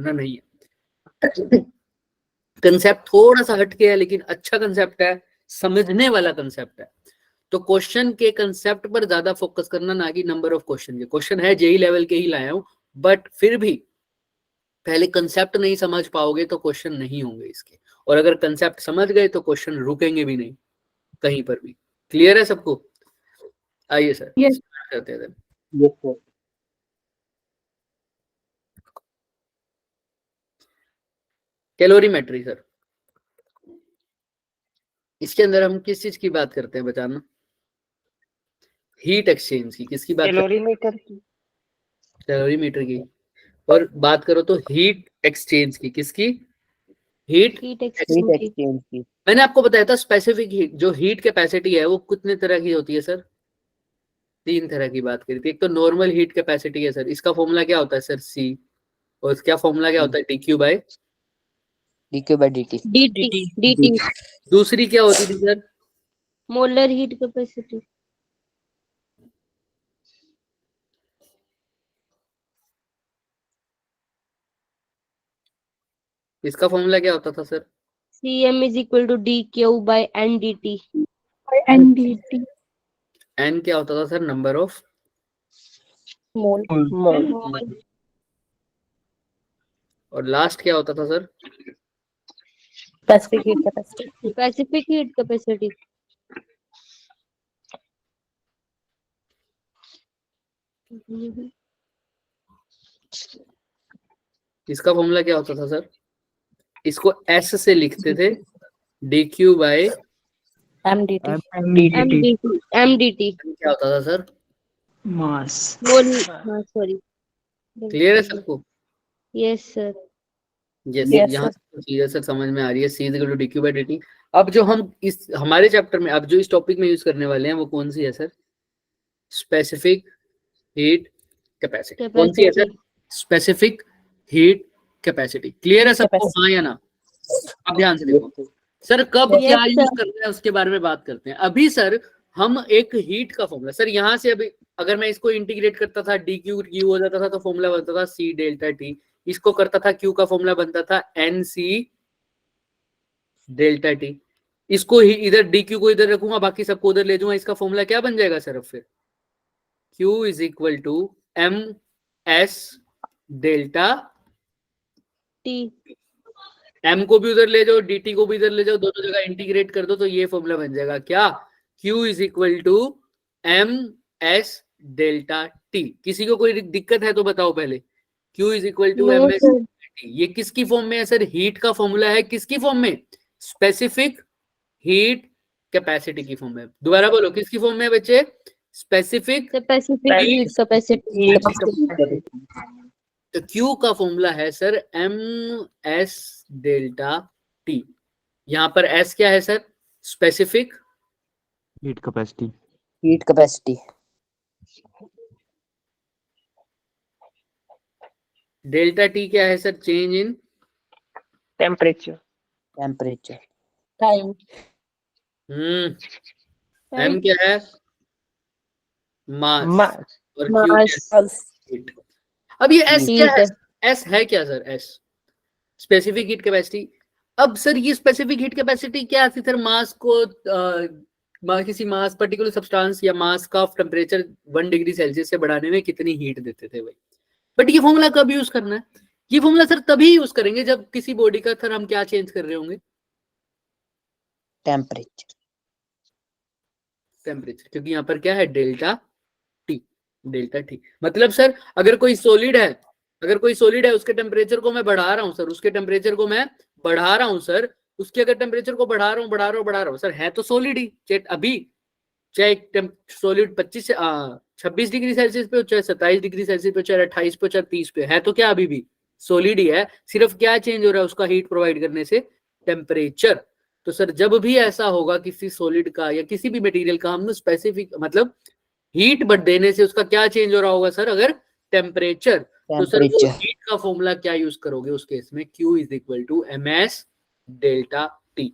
करना नहीं है। कंसेप्ट थोड़ा सा हटके है लेकिन अच्छा कंसेप्ट है, समझने वाला कंसेप्ट है। तो क्वेश्चन के कंसेप्ट पर ज्यादा फोकस करना, ना कि नंबर ऑफ क्वेश्चन के। क्वेश्चन है जेई लेवल के ही लाया हूं, बट फिर भी पहले कंसेप्ट नहीं समझ पाओगे तो क्वेश्चन नहीं होंगे इसके, और अगर कंसेप्ट समझ गए तो क्वेश्चन रुकेंगे भी नहीं कहीं पर भी। क्लियर है सबको? आइए सर स्टार्ट करते हैं। Yes sir. कैलोरीमेट्री सर, इसके अंदर हम किस चीज की बात करते हैं बताना? हीट एक्सचेंज की। किसकी बात? कैलोरीमीटर की। कैलोरीमीटर की। और बात करो तो हीट एक्सचेंज की। किसकी? हीट हीट एक्सचेंज एक्सचेंज की। मैंने आपको बताया था स्पेसिफिक हीट, जो हीट कैपेसिटी है वो कितने तरह की होती है सर? 3 तरह की बात करी थी। एक तो नॉर्मल हीट कैपेसिटी है सर, इसका फॉर्मूला क्या होता है सर? सी। और इसका फॉर्मूला क्या होता है? dq by dt। dt दूसरी क्या होती थी सर? Molar heat capacity. इसका फॉर्मूला क्या होता था sir? Cm is equal to dq by n dt। n क्या होता था सर? Number of mole. और लास्ट क्या होता था sir? Specific heat capacity. Specific heat capacity. इसका फॉर्मूला क्या होता था सर? इसको s से लिखते थे, dq by mdt। mdt। mdt क्या होता था सर? मास। मोल। हाँ सॉरी। क्लियर है सबको? Yes sir. यस। Yes, यहाँ से चीजें सर समझ में आ रही है। c is equal to dq by dt। अब जो हम इस हमारे चैप्टर में अब जो इस टॉपिक में यूज करने वाले हैं वो कौन सी है सर? Specific heat capacity. कौन सी है sir? Specific heat capacity. Clear है सबको? हाँ या ना? अब ध्यान से देखो सर, कब Yes, क्या यूज sir. करना है उसके बारे में बात करते हैं। अभी सर हम एक हीट का फॉर्मूला, सर यहाँ से अभी अगर मैं इसको इंटीग्रेट करता था डी क्यू क्यू हो जाता था तो फॉर्मूला बनता था सी डेल्टा टी। इसको करता था क्यू का फॉर्मूला बनता था एन सी डेल्टा टी। इसको ही इधर डी क्यू को इधर रखूंगा, बाकी सबको उधर ले जाऊंगा, इसका फॉर्मूला क्या बन जाएगा सर? अब फिर Q is equal to M S delta T. M को भी उधर ले जाओ, dt को भी इधर ले जाओ, दोनों जगह इंटीग्रेट कर दो तो ये फॉर्मूला बन जाएगा क्या? q is equal to M S delta T. किसी को कोई दिक्कत है तो बताओ पहले। q is equal to No, M S sir. T, ये किसकी फॉर्म में है सर? हीट का फॉर्मूला है। किसकी फॉर्म में? स्पेसिफिक हीट कैपेसिटी की फॉर्म में। दोबारा बोलो, किसकी फॉर्म में है बच्चे? Specific Specific heat capacity। तो Q का फॉर्मूला है sir M S delta T. यहाँ पर S क्या है sir? Specific heat capacity. Heat capacity. Delta T क्या है sir? Change in temperature. Temperature. Time. M क्या है? मास। मास। और Q क्या है? हीट। अब ये S क्या है? S है क्या sir? S specific heat capacity. अब सर ये स्पेसिफिक हीट कैपेसिटी क्या थी सर? मास को किसी मास पर्टिकुलर सब्सटेंस या मास का टेम्परेचर 1 डिग्री सेल्सियस से बढ़ाने में कितनी हीट देते थे भाई। बट ये फॉर्मूला कब यूज करना है? ये फॉर्मूला सर तभी यूज करेंगे जब किसी बॉडी का सर हम क्या चेंज कर रहे होंगे? टेम्परेचर। टेम्परेचर। क्योंकि यहाँ पर क्या है? Delta T. डेल्टा टी मतलब सर अगर कोई सॉलिड है, अगर कोई सॉलिड है उसके टेम्परेचर को मैं बढ़ा रहा हूँ सर, उसके टेम्परेचर को मैं बढ़ा रहा हूँ सर, उसके अगर टेम्परेचर को बढ़ा रहा हूँ सर, है तो सॉलिड ही। चाहे अभी चाहे सॉलिड 25 से 26 डिग्री सेल्सियस पे हो, चाहे 27 डिग्री सेल्सियस पे, चाहे 28 पे, चाहे 30 पे, है तो क्या अभी भी सॉलिड ही है। सिर्फ क्या चेंज हो रहा है? उसका हीट प्रोवाइड करने से टेम्परेचर। तो सर जब भी ऐसा होगा किसी सॉलिड का या किसी भी मटेरियल का, हम स्पेसिफिक मतलब हीट बढ़ देने से उसका क्या चेंज हो रहा होगा सर? अगर टेम्परेचर। तो सर वो हीट का फॉर्मूला क्या यूज करोगे उस केस में? Q is equal to M S delta T.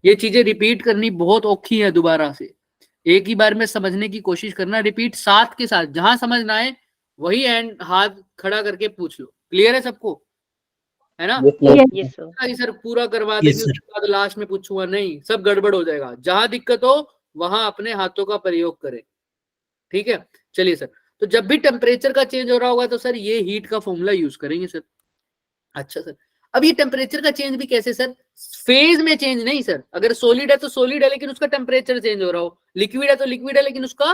ये चीजें रिपीट करनी बहुत औखी है, दोबारा से एक ही बार में समझने की कोशिश करना, रिपीट साथ के साथ, जहां समझ ना आए वही एंड हाथ खड़ा करके पूछ लो। क्लियर है सबको? है ना? Yes, sir. नहीं सर पूरा करवा Yes, देंगे, sir. उसके बाद लास्ट में पूछूंगा नहीं, सब गड़बड़ हो जाएगा। जहां दिक्कत हो वहां अपने हाथों का प्रयोग करें, ठीक है? चलिए सर, तो जब भी टेम्परेचर का चेंज हो रहा होगा तो सर ये हीट का फॉर्मूला यूज करेंगे सर। अच्छा सर, अब ये टेम्परेचर का चेंज भी कैसे सर? फेज में चेंज नहीं सर, अगर सॉलिड है तो सॉलिड है लेकिन उसका टेम्परेचर चेंज हो रहा हो, लिक्विड है तो लिक्विड है लेकिन उसका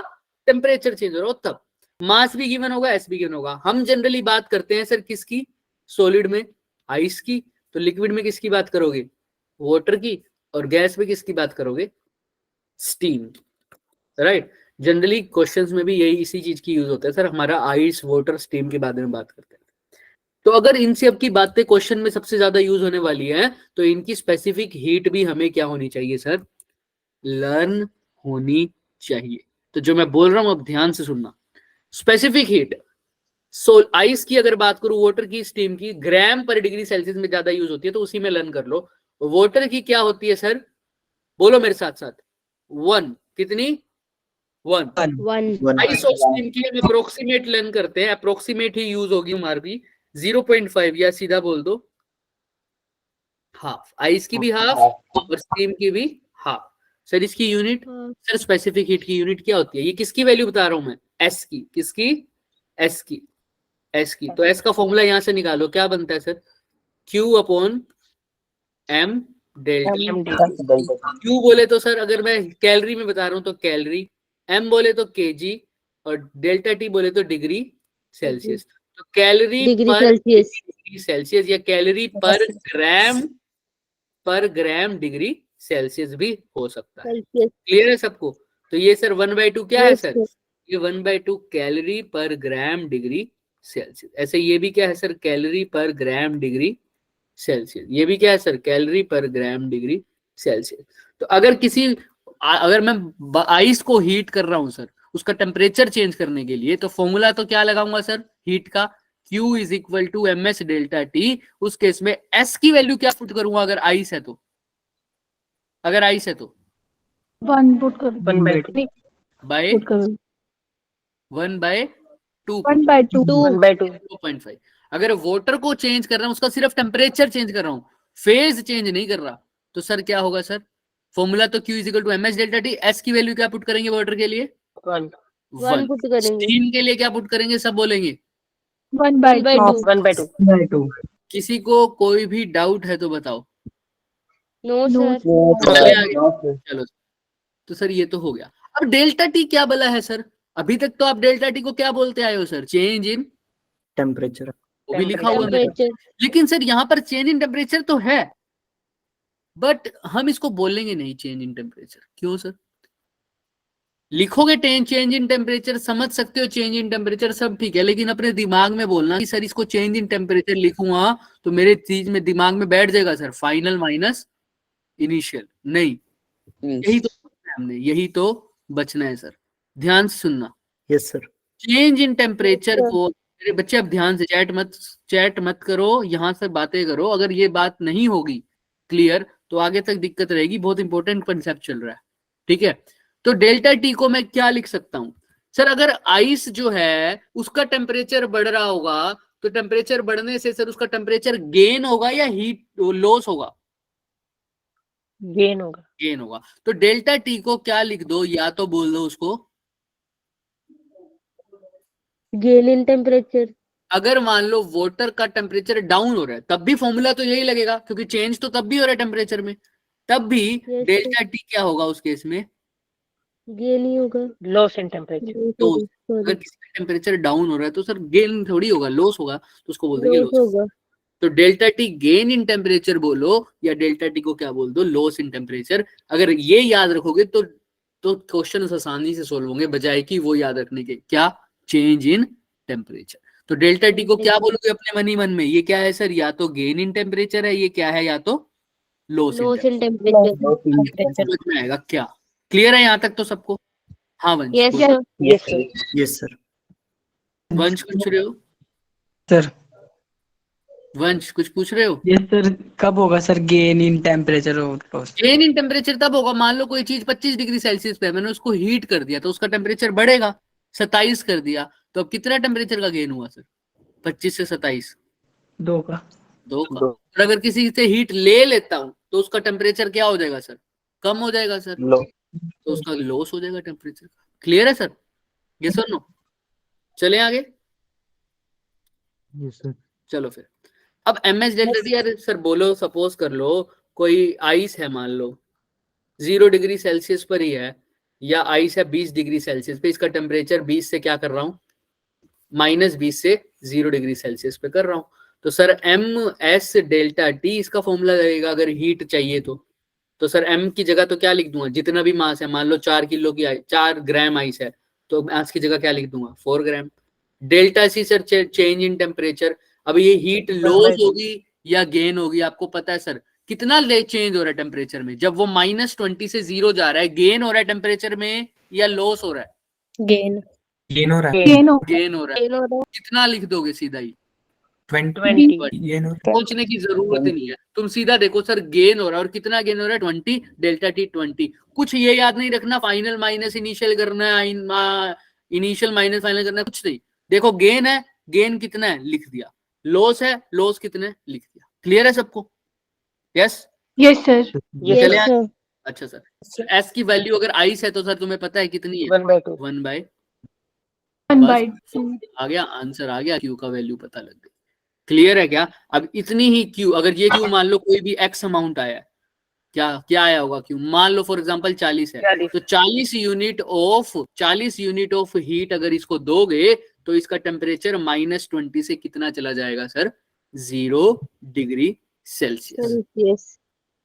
टेम्परेचर चेंज हो रहा हो, तब मास भी गिवन होगा, एस भी गिवन होगा। हम जनरली बात करते हैं सर किसकी? सॉलिड में आइस की, तो लिक्विड में किसकी बात करोगे? वाटर की, और गैस में किसकी बात करोगे? Steam, right? जनरली क्वेश्चंस में भी यही इसी चीज की यूज होता है सर, हमारा आइस वाटर स्टीम के बारे में बात करते हैं। तो अगर इन सब की बातें क्वेश्चन में सबसे ज्यादा यूज होने वाली है तो इनकी स्पेसिफिक हीट भी हमें क्या होनी चाहिए सर? लर्न होनी चाहिए। तो जो मैं बोल रहा हूं अब ध्यान से सुनना। स्पेसिफिक हीट, आइस की अगर बात करूं, वाटर की, स्टीम की, ग्राम पर डिग्री सेल्सियस में ज्यादा यूज होती है, तो उसी में लर्न कर लो। वाटर की क्या होती है सर? बोलो मेरे साथ साथ, 1 कितनी? 1। 1 आइस और स्टीम की हम अप्रोक्सीमेट लर्न करते हैं, अप्रोक्सीमेट ही यूज होगी हमारी भी। 0.5 या सीधा बोल दो हाफ। आइस की भी हाफ और स्टीम की भी हाफ। सर इसकी यूनिट, सर स्पेसिफिक हीट की यूनिट क्या होती है? ये किसकी वैल्यू बता रहा हूं मैं? एस की। किसकी? एस की। एस की। तो एस का फॉर्मूला यहां से निकालो, क्या बनता है sir? Q upon M delta. Q बोले तो सर अगर मैं कैलोरी में बता रहा हूं तो कैलोरी, M बोले तो केजी, और डेल्टा टी बोले तो डिग्री सेल्सियस। तो कैलोरी डिग्री पर सेल्सियस। डिग्री सेल्सियस या कैलोरी पर ग्राम डिग्री सेल्सियस भी हो सकता है। सेल्सियस। क्लियर है सबको? तो ये सर 1/2 क्या है Yes, सर? sir. ये 1/2 कैलोरी पर ग्राम डिग्री सेल्सियस। ऐसे ये भी क्या है सर? कैलोरी पर ग्राम डिग्री सेल्सियस। ये भी क्या है सर? कैलोरी पर ग्राम डिग्री सेल्सियस। तो अगर मैं आइस को हीट कर रहा हूं सर, उसका टेम्परेचर चेंज करने के लिए, तो फॉर्मूला तो क्या लगाऊंगा सर हीट का? Q is equal to MS delta T. उस केस में S की वैल्यू क्या पुट करूंगा अगर आइस है तो? अगर आइस है तो 1 पुट करो। 1/2 बाय पुट करो। 1/2 1/2 1/2 2.5। अगर वाटर को चेंज कर रहा हूं, उसका सिर्फ टेम्परेचर चेंज कर रहा हूं, फेज चेंज नहीं कर रहा, तो सर क्या होगा सर? फॉर्मूला तो Q is equal to MS delta T. S की वैल्यू क्या पुट करेंगे वाटर के लिए? 1 1 पुट करेंगे। स्टीम के लिए क्या पुट करेंगे? सब बोलेंगे। 1/2 1/2 किसी को कोई भी डाउट है तो बताओ। No sir. चले आगे। चलो, तो सर ये तो हो गया। अब डेल्टा टी क्या बला है सर? अभी तक तो आप डेल्टा टी को क्या बोलते आए हो सर? Change in temperature. वो भी लिखा हुआ है, टेम्परेचर। लेकिन सर यहाँ पर चेंज इन टेम्परेचर तो है, बट हम इसको बोलेंगे नहीं चेंज इन टेम्परेचर। क्यों सर? लिखोगे चेंज इन टेम्परेचर, समझ सकते हो चेंज इन टेम्परेचर, सब ठीक है, लेकिन अपने दिमाग में बोलना कि सर इसको चेंज इन टेम्परेचर लिखूंगा तो मेरे चीज में दिमाग में बैठ जाएगा सर फाइनल माइनस इनिशियल। नहीं, यही तो बचना है हमने, यही तो बचना है सर। ध्यान से सुनना। Yes sir. Change in temperature को, मेरे बच्चे अब ध्यान से, चैट मत करो, यहां से बातें करो। अगर ये बात नहीं होगी क्लियर तो आगे तक दिक्कत रहेगी। बहुत इंपॉर्टेंट कंसेप्ट चल रहा है, ठीक है? तो डेल्टा टी को मैं क्या लिख सकता हूं सर? अगर आइस जो है उसका टेम्परेचर बढ़ रहा होगा तो टेम्परेचर बढ़ने से सर उसका टेम्परेचर गेन होगा या हीट लॉस होगा? गेन होगा। गेन होगा। तो डेल्टा टी को क्या लिख दो, या तो बोल दो उसको गेन इन टेम्परेचर। अगर मान लो वाटर का टेम्परेचर डाउन हो रहा है तब भी फॉर्मूला तो यही लगेगा, क्योंकि चेंज तो तब भी हो रहा है टेम्परेचर में, तब भी Yes, डेल्टा टी क्या होगा उस केस में? गेन ही होगा। Loss in temperature. तो अगर किसी का टेम्परेचर डाउन हो रहा है तो सर गेन थोड़ी होगा, लॉस होगा, तो उसको बोल देंगे लॉस लॉस। होगा। तो delta T gain in temperature बोलो या डेल्टा टी को क्या बोल दो? Loss in temperature. अगर ये याद रखोगे तो क्वेश्चन आसानी से सोल्व होंगे, बजाय कि वो याद रखने के क्या चेंज इन टेम्परेचर। तो डेल्टा टी को क्या बोलोगे अपने मन ही मन में? ये क्या है सर? या तो गेन इन टेम्परेचर है, ये क्या है? या तो loss loss in in temperature. समझ में आएगा क्या? क्लियर है यहाँ तक तो सबको? हाँ वंश। Yes sir. Yes sir. Yes sir. वंश पूछ रहे हो? सर वंश कुछ पूछ रहे हो? यस सर, कब होगा सर गेन इन टेम्परेचर और लॉस? गेन इन टेम्परेचर तब होगा, मान लो कोई चीज 25 डिग्री सेल्सियस पे है, मैंने उसको हीट कर दिया तो उसका टेम्परेचर बढ़ेगा। 27 कर दिया तो अब कितना टेम्परेचर का गेन हुआ सर? 25 से 27 2 का 2 का। और अगर किसी से हीट ले लेता हूं तो उसका टेम्परेचर क्या हो जाएगा सर? कम हो जाएगा सर, तो उसका लॉस हो जाएगा टेम्परेचर का। क्लियर है सर? यस और नो? चले आगे। Yes sir. चलो फिर अब एमएस डेल्टा टी। यार सर बोलो, सपोज कर लो कोई आइस है, मान लो 0 डिग्री सेल्सियस पर ही है, या आइस है 20 डिग्री सेल्सियस पे, इसका टेम्परेचर 20 से क्या कर रहा हूं, -20 से 0 डिग्री सेल्सियस पे कर रहा हूं। तो sir M S delta T इसका फॉर्मूला लगेगा अगर हीट चाहिए तो सर एम की जगह तो क्या लिख दूंगा, जितना भी मास है, मान लो 4 किलो की 4 ग्राम आइस है, तो मास की जगह क्या लिख दूंगा, 4 gram. Delta C sir change in temperature. अब ये हीट लॉस होगी या गेन होगी, आपको पता है सर कितना चेंज हो रहा है टेम्परेचर में? जब वो -20 से 0 जा रहा है, गेन हो रहा है टेम्परेचर में या लॉस हो रहा है? गेन गेन हो रहा है। गेन हो गेन हो रहा है। गेन हो रहा है। कितना लिख दोगे सीधा ही? 20 20 गेन हो रहा सोचने की जरूरत ही नहीं है, तुम सीधा देखो सर गेन हो रहा है, और कितना गेन हो रहा है, 20 डेल्टा टी 20। कुछ ये याद नहीं रखना फाइनल माइनस इनिशियल करना है, इनिशियल माइनस फाइनल करना है, कुछ नहीं। देखो गेन है, गेन कितना है लिख दिया, लॉस है, लॉस कितना है लिख दिया। क्लियर है सबको? यस यस सर है। चले यस आगे। सर। अच्छा सर, एस की वैल्यू अगर आइस है तो सर तुम्हें पता है कितनी है? 1/2 1 बाय 1/2 आ गया आंसर, आ गया, क्यू का वैल्यू पता लग गई। क्लियर है क्या? अब इतनी ही क्यू, अगर ये क्यू मान लो कोई भी एक्स अमाउंट आया, क्या क्या आया होगा क्यू, मान लो फॉर एग्जांपल 40 है, तो 40 यूनिट ऑफ हीट अगर इसको दोगे तो इसका टेम्परेचर -20 से कितना चला जाएगा sir? 0 degree Celsius. Yes.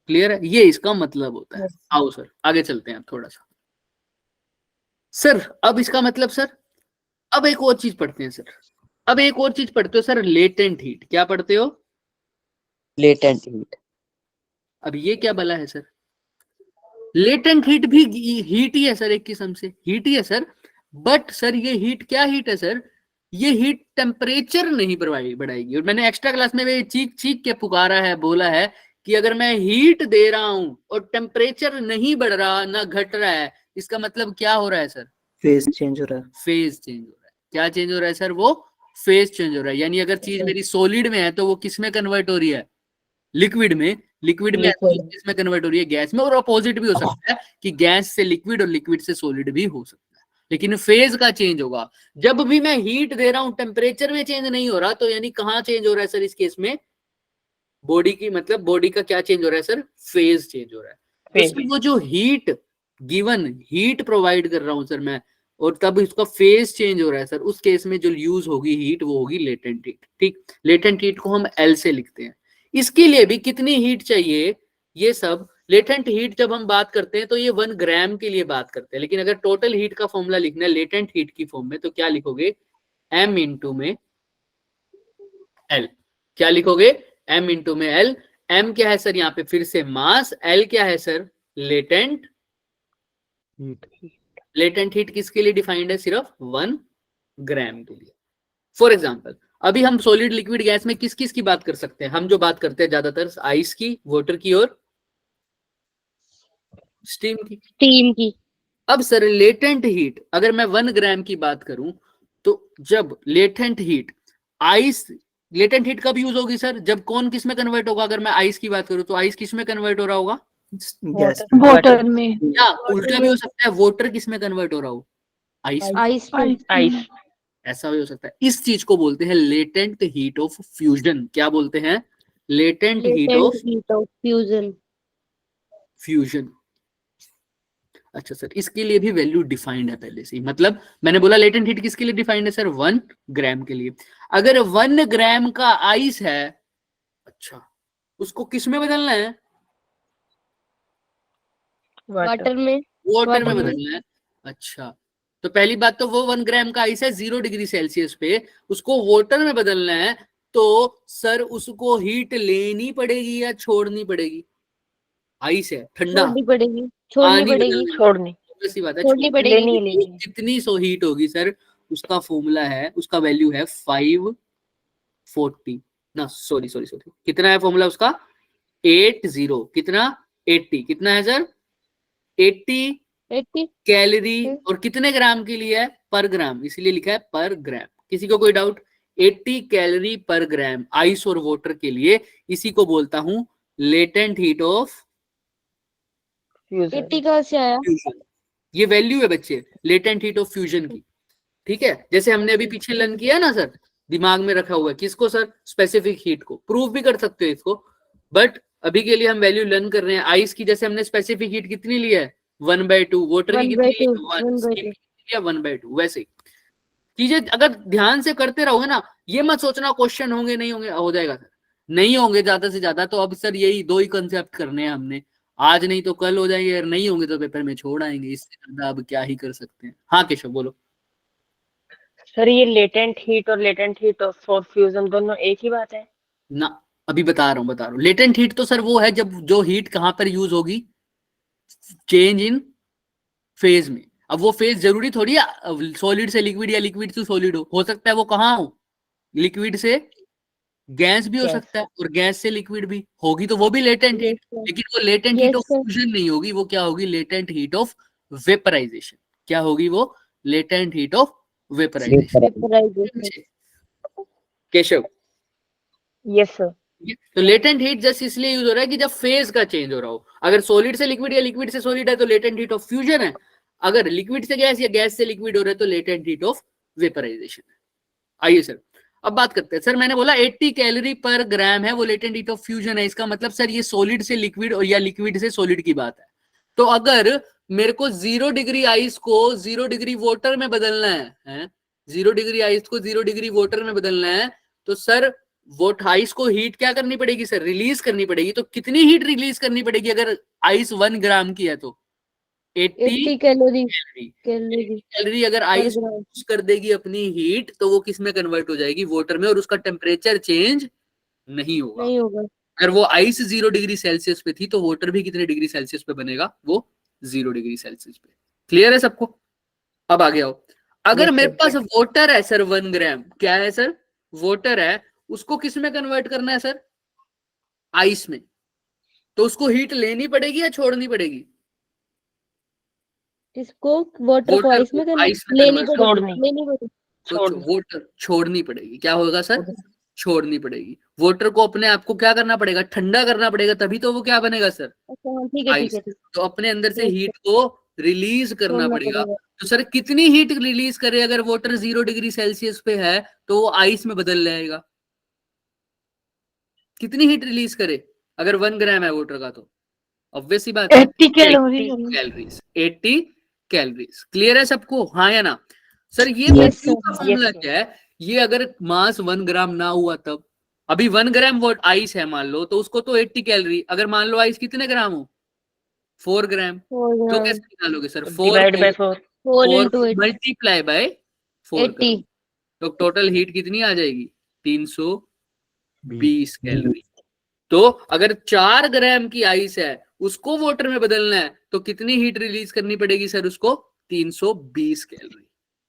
Clear है? ये इसका मतलब होता है। आओ सर आगे चलते हैं थोड़ा सा। सर अब इसका मतलब सर, अब एक और चीज पढ़ते हैं सर, अब एक और चीज पढ़ते हो सर, लेटेंट हीट। क्या पढ़ते हो? Latent heat. अब ये क्या बला है सर? लेटेंट हीट भी हीट ही है सर, एक किस्म से हीट ही है सर, बट सर ये हीट क्या हीट है सर? ये हीट टेम्परेचर नहीं बढ़ाएगी। और मैंने एक्स्ट्रा क्लास में चीख चीख के पुकारा है, बोला है कि अगर मैं हीट दे रहा हूं और टेम्परेचर नहीं बढ़ रहा ना घट रहा है, इसका मतलब क्या हो रहा है सर? फेज चेंज हो रहा है। फेज चेंज हो रहा है। क्या चेंज हो रहा है सर? वो फेज चेंज हो रहा है। यानी अगर चीज मेरी सॉलिड में है तो वो किस में कन्वर्ट हो रही है? लिक्विड में। लिक्विड में है तो किस में कन्वर्ट हो रही है? गैस में। और अपोजिट भी हो सकता है कि गैस से लिक्विड और लिक्विड से सॉलिड भी हो सकता है, लेकिन फेज का चेंज होगा। जब भी मैं हीट दे रहा हूं टेम्परेचर में चेंज नहीं हो रहा, तो यानी कहाँ चेंज हो रहा है सर इस केस में? बॉडी की, मतलब बॉडी का क्या चेंज हो रहा है सर? फेज चेंज हो रहा है। तो सर वो जो हीट गिवन हीट प्रोवाइड कर रहा हूं सर मैं, और तब इसका फेज चेंज हो रहा है सर, उस केस में जो यूज होगी हीट वो होगी लेटेंट हीट। ठीक, लेटेंट हीट को हम एल से लिखते हैं। इसके लिए भी कितनी हीट चाहिए, ये सब लेटेंट हीट जब हम बात करते हैं तो ये 1 ग्राम के लिए बात करते हैं, लेकिन अगर टोटल हीट का फॉर्मूला लिखना है लेटेंट हीट की फॉर्म में तो क्या लिखोगे? m इंटू में l। क्या लिखोगे? m इंटू में l। m क्या है सर? यहाँ पे फिर से मास। l क्या है sir? Latent heat. Latent heat किसके लिए डिफाइंड है? सिर्फ 1 ग्राम के लिए। फॉर एग्जाम्पल अभी हम सॉलिड लिक्विड गैस में किस किस की बात कर सकते हैं? हम जो बात करते हैं ज्यादातर आइस की, वाटर की और स्टीम की। टीम की। अब सर लेटेंट हीट अगर मैं 1 ग्राम की बात करूं तो जब latent heat ice, latent heat कब यूज होगी सर? जब कौन किस में कन्वर्ट होगा? अगर मैं आइस की बात करूं तो आइस किस में कन्वर्ट हो रहा होगा? गैस। वाटर में या उल्टा भी हो सकता है, वाटर किस में कन्वर्ट हो रहा हो? आइस। आइस में। आइस ऐसा भी हो सकता है। इस चीज को बोलते हैं लेटेंट हीट ऑफ फ्यूजन। क्या बोलते हैं? Latent heat of latent heat of fusion. Fusion. अच्छा सर, इसके लिए भी वैल्यू डिफाइंड है पहले से ही। मतलब मैंने बोला लेटेंट हीट किसके लिए डिफाइंड है सर? 1 ग्राम के लिए। अगर 1 ग्राम का आइस है, अच्छा, उसको किस में बदलना है? वाटर में। वाटर में वाटर में। बदलना है। अच्छा, तो पहली बात तो वो 1 ग्राम का आइस है 0 डिग्री सेल्सियस पे, उसको वाटर में बदलना है, तो सर उसको हीट लेनी पड़ेगी या छोड़नी पड़ेगी? आइस है ठंडा, छोड़नी पड़ेगी। छोड़नी पानी पड़ेगी। बदलना, छोड़नी ऐसी बात है, छोड़नी पड़ेगी। लेनी लेनी जितनी सो हीट होगी सर उसका फॉर्मूला है, उसका वैल्यू है 540 ना, सॉरी सॉरी सॉरी, कितना है फॉर्मूला उसका? 80। कितना? 80। कितना है सर? 80 80। कैलोरी। और कितने ग्राम के लिए है? पर ग्राम, इसीलिए लिखा है पर ग्राम। किसी को कोई डाउट? 80 कैलोरी पर ग्राम आइस और वाटर के लिए, इसी को बोलता हूं लेटेंट हीट ऑफ 80 कहाँ से आया? फ्यूजन। ये वैल्यू है बच्चे लेटेंट हीट ऑफ फ्यूजन की, ठीक है। जैसे हमने अभी पीछे लर्न किया ना सर, दिमाग में रखा हुआ है किसको सर, स्पेसिफिक हीट को। प्रूव भी कर सकते हो इसको, बट अभी के लिए हम वैल्यू लर्न कर रहे हैं। आइस की जैसे हमने स्पेसिफिक हीट कितनी ली है 1/2, वाटर की 1/2, कितनी ली 1, 1/2। स्टीम की 1/2। वैसे ही चीजें अगर ध्यान से करते रहोगे ना, ये मत सोचना क्वेश्चन होंगे नहीं होंगे, हो जाएगा सर, नहीं होंगे ज्यादा से ज्यादा। तो अब सर यही दो ही कंसेप्ट करने हैं हमने, आज नहीं तो कल हो जाएंगे, अगर नहीं होंगे तो पेपर में छोड़ आएंगे, इससे ज्यादा अब क्या ही कर सकते हैं। हाँ केशव बोलो। सर ये लेटेंट हीट और लेटेंट हीट फॉर फ्यूजन दोनों एक ही बात है ना अभी बता रहा हूँ। लेटेंट हीट तो सर वो है जब जो हीट कहां पर यूज होगी, चेंज इन फेज में। अब वो फेज जरूरी थोड़ी है सॉलिड से लिक्विड या लिक्विड से सॉलिड हो सकता है वो कहाँ हो, लिक्विड से गैस भी हो गैस। सकता है और गैस से लिक्विड भी होगी, तो वो भी लेटेंट हीट, लेकिन वो latent heat Yes, of sir. Fusion नहीं होगी, वो क्या होगी, लेटेंट हीट ऑफ वेपराइजेशन। क्या होगी वो, latent heat of vaporization. Vaporization. Keshav, yes sir तो लेटेंट हीट जस्ट इसलिए यूज हो रहा है कि जब फेज का चेंज हो रहा हो। अगर सॉलिड से लिक्विड या लिक्विड से सॉलिड है तो लेटेंट हीट ऑफ फ्यूजन है, अगर लिक्विड से गैस या गैस से लिक्विड हो रहा है तो लेटेंट हीट ऑफ वेपराइजेशन है। आइए सर अब बात करते हैं। सर मैंने बोला 80 कैलोरी पर ग्राम है वो लेटेंट हीट ऑफ फ्यूजन है, इसका मतलब सर ये सॉलिड से लिक्विड और या लिक्विड से सॉलिड की बात है। तो अगर मेरे को 0 डिग्री आइस को 0 डिग्री वाटर में बदलना है 0 डिग्री आइस को 0 डिग्री वाटर में बदलना है, तो सर वो आइस को हीट क्या करनी पड़ेगी सर, रिलीज करनी पड़ेगी। तो कितनी हीट रिलीज करनी पड़ेगी अगर आइस 1 ग्राम की है तो 80 कैलोरी कैलोरी अगर आइस ग्राम। यूज कर देगी अपनी हीट तो वो किस में कन्वर्ट हो जाएगी, वाटर में, और उसका टेम्परेचर चेंज नहीं होगा। नहीं होगा। अगर वो आइस 0 डिग्री सेल्सियस पे थी तो वाटर भी कितने डिग्री सेल्सियस पे बनेगा, वो 0 डिग्री सेल्सियस पे। क्लियर है सबको? अब आगे आओ। अगर Yes, मेरे sir. पास वाटर है सर 1 ग्राम, क्या है सर, वाटर है, उसको किस में कन्वर्ट करना है सर, आइस में, तो उसको हीट लेनी पड़ेगी या छोड़नी पड़ेगी, इसको वाटर को वाटर आइस में को करना, आइस में लेनी convert पड़ेगी, छोड़नी। लेनी पड़ेगी। तो छोड़नी। वाटर छोड़नी पड़ेगी। क्या होगा सर, छोड़नी पड़ेगी। वाटर को अपने आप को क्या करना पड़ेगा, ठंडा करना पड़ेगा, तभी तो वो क्या बनेगा सर, अच्छा हाँ, ठीक है ठीक आइस। है ठीक तो अपने अंदर से Yes, हीट को रिलीज करना छोड़ना पड़ेगा। पड़ेगा। तो सर कितनी हीट रिलीज करे, अगर वाटर 0 डिग्री सेल्सियस पे है तो वो आइस में बदल जाएगा। कितनी हीट रिलीज करे अगर 1 ग्राम है वाटर का, तो ऑब्वियस ही बात है 80 कैलोरी। Calories, 80 calories. क्लियर है सबको, हाँ या ना? सर ये Yes, वैल्यू sir. का फॉर्मूला Yes, sir. क्या है, ये अगर मास 1 ग्राम ना हुआ तब, अभी 1 ग्राम वॉट आइस है मान लो, तो उसको तो 80 कैलोरी, अगर मान लो आइस कितने ग्राम हो 4 ग्राम, तो कैसे निकालोगे sir, 4 divide by 4 4 into 8 multiply by 4 80 तो टोटल हीट कितनी आ जाएगी 320 20 कैलोरी। तो अगर 4 ग्राम की आइस है उसको वाटर में बदलना है तो कितनी हीट रिलीज करनी पड़ेगी सर, उसको 320 कैलोरी।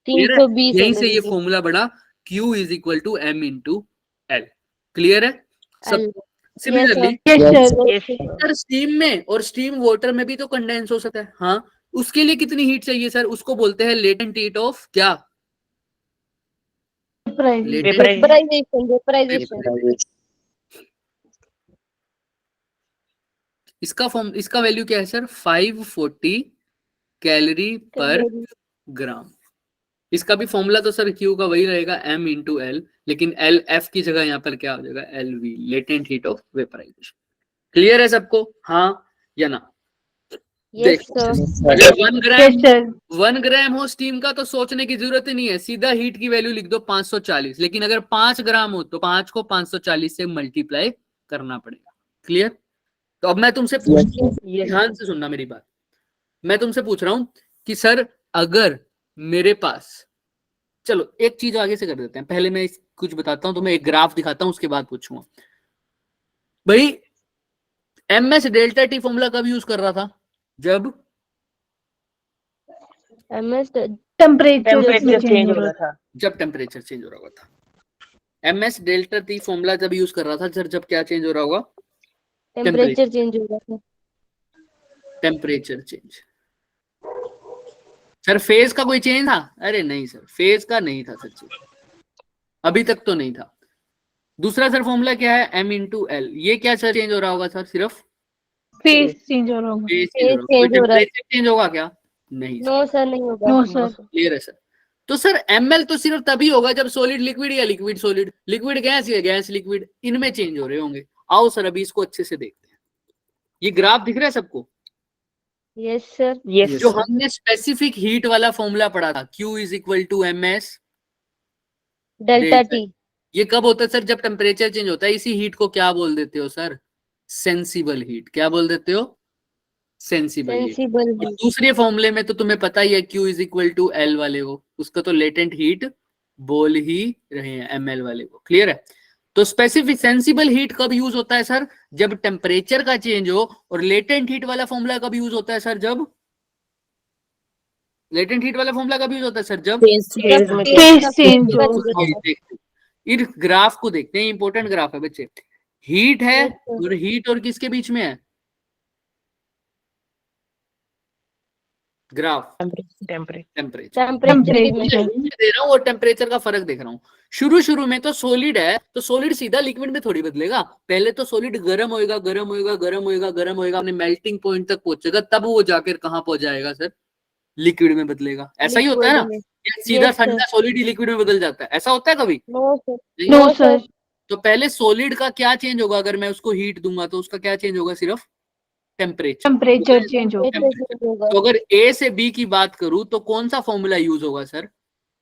320 यहीं से ये कैलोरी। फॉर्मूला बड़ा Q is equal to M into L. Clear है सब? L. Similarly yes sir. Yes sir steam में और स्टीम वाटर में भी तो कंडेंस हो सकता है, हाँ, उसके लिए कितनी हीट चाहिए सर, उसको बोलते हैं लेटेंट हीट ऑफ क्या, वेपराइजेशन इसका वैल्यू क्या है सर, 540 कैलोरी पर ग्राम। इसका भी फॉर्मूला तो सर Q का वही रहेगा M इंटू एल, लेकिन एल एफ की जगह यहाँ पर क्या हो जाएगा LV, latent heat of vaporization. Clear है सबको, हाँ या ना? यस देखो सर। अगर 1 ग्राम सर 1 ग्राम हो स्टीम का तो सोचने की जरूरत ही नहीं है, सीधा हीट की वैल्यू लिख दो 540। लेकिन अगर 5 ग्राम हो तो 5 को 540 से मल्टीप्लाई करना पड़ेगा। क्लियर? तो अब मैं तुमसे पूछता हूँ, Yes. ध्यान से सुनना मेरी बात, मैं तुमसे पूछ रहा हूं कि सर अगर मेरे पास, चलो एक चीज आगे से कर देते हैं, पहले मैं कुछ बताता हूं, तुम्हें एक ग्राफ दिखाता हूं, उसके बाद पूछूंगा। भाई MS डेल्टा टी फॉर्मूला कब यूज कर रहा था, जब MS टेम्परेचर चेंज हो रहा था जब टेम्परेचर चेंज हो रहा होगा था। MS डेल्टा टी फॉर्मूला जब यूज कर रहा था सर, जब क्या चेंज हो रहा होगा, टेम्परेचर चेंज हो रहा था। Temperature change. सर फेज का कोई चेंज था, अरे नहीं सर फेज का नहीं था सर चेंज। अभी तक तो नहीं था। दूसरा सर फॉर्मूला क्या है, m इंटू एल। ये क्या सर चेंज हो रहा होगा सर, सिर्फ फेस चेंज हो रहा होगा। फेज फेज चेंज change हो रहा है। टेम्परेचर चेंज होगा क्या? नहीं सर, नो सर नहीं होगा। No sir. क्लियर है सर। तो सर ml तो सिर्फ तभी होगा जब सॉलिड लिक्विड या लिक्विड सॉलिड, लिक्विड गैस या गैस लिक्विड, इनमें चेंज हो रहे होंगे। आओ सर अभी इसको अच्छे से देखते हैं। ये ग्राफ दिख रहा है सबको? Yes sir. यस जो हमने स्पेसिफिक हीट वाला फॉर्मूला पढ़ा था, Q is equal to MS delta delta. T. ये कब होता है सर? जब टेम्परेचर चेंज होता है। इसी हीट को क्या बोल देते हो सर? Sensible heat. क्या बोल देते हो? Sensible heat. सेंसिबल और दूसरे फॉर्मूले में तो तुम्हें पता ही है, Q is equal to L वाले को, उसका तो लेटेंट हीट बोल ही रहे हैं, ML वाले को। क्लियर है? तो स्पेसिफिक सेंसिबल हीट कब यूज होता है सर? जब टेम्परेचर का चेंज हो। और लेटेंट हीट वाला फॉर्मूला कब यूज होता है सर? जब लेटेंट हीट वाला फॉर्मूला कब यूज होता है सर? जब फेज में फेस चेंज हो। इस ग्राफ को देखते हैं, इंपॉर्टेंट ग्राफ है बच्चे। हीट है Yes, sir. और हीट और किसके बीच में है? Graph temperature temperature temperature. दे रहा हूँ और टेम्परेचर का फर्क देख रहा हूँ। शुरू में तो सॉलिड है, तो सॉलिड सीधा लिक्विड में थोड़ी बदलेगा। पहले तो सॉलिड गर्म होएगा, गर्म होएगा, गर्म होएगा, गर्म होएगा, अपने मेल्टिंग पॉइंट तक पहुंचेगा, तब वो जाकर कहाँ पहुंच जाएगा सर? लिक्विड में बदलेगा। ऐसा ही होता है ना? या सीधा Yes, sir. ठंडा सॉलिड ही लिक्विड में बदल जाता है, ऐसा होता है कभी? No sir. नहीं। No sir. तो पहले सॉलिड का क्या चेंज होगा? अगर मैं उसको हीट दूंगा तो उसका क्या चेंज होगा? सिर्फ टेम्परेचर। टेम्परेचर चेंज हो। तो अगर A से B की बात करूं तो कौन सा फॉर्मूला यूज होगा sir?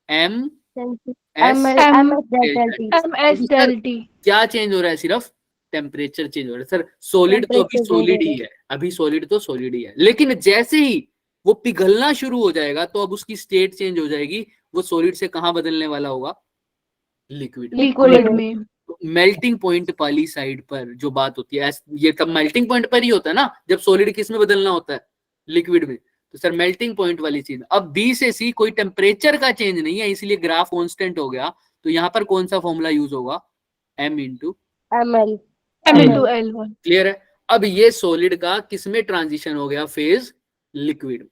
M S delta T. MS डेल्टी। क्या चेंज हो रहा है? सिर्फ टेम्परेचर चेंज हो रहा है सर। सॉलिड तो अभी Temperature सॉलिड change ही है, अभी सॉलिड तो सॉलिड ही है, लेकिन जैसे ही वो पिघलना शुरू हो जाएगा तो अब उसकी स्टेट चेंज हो जाएगी। वो सॉलिड से कहां बदलने वाला होगा? लिक्विड। लिक्विड में। मेल्टिंग पॉइंट वाली साइड पर जो बात होती है, ये तब मेल्टिंग पॉइंट पर ही होता है ना, जब सॉलिड किस में बदलना होता है? लिक्विड में। तो सर मेल्टिंग पॉइंट वाली चीज। अब B से C कोई टेम्परेचर का चेंज नहीं है, इसलिए ग्राफ कांस्टेंट हो गया। तो यहाँ पर कौन सा फॉर्मूला यूज होगा? M into ML। M into L1। Clear है? अब ये सॉलिड का किसमें ट्रांजिशन हो गया? फेज लिक्विड में।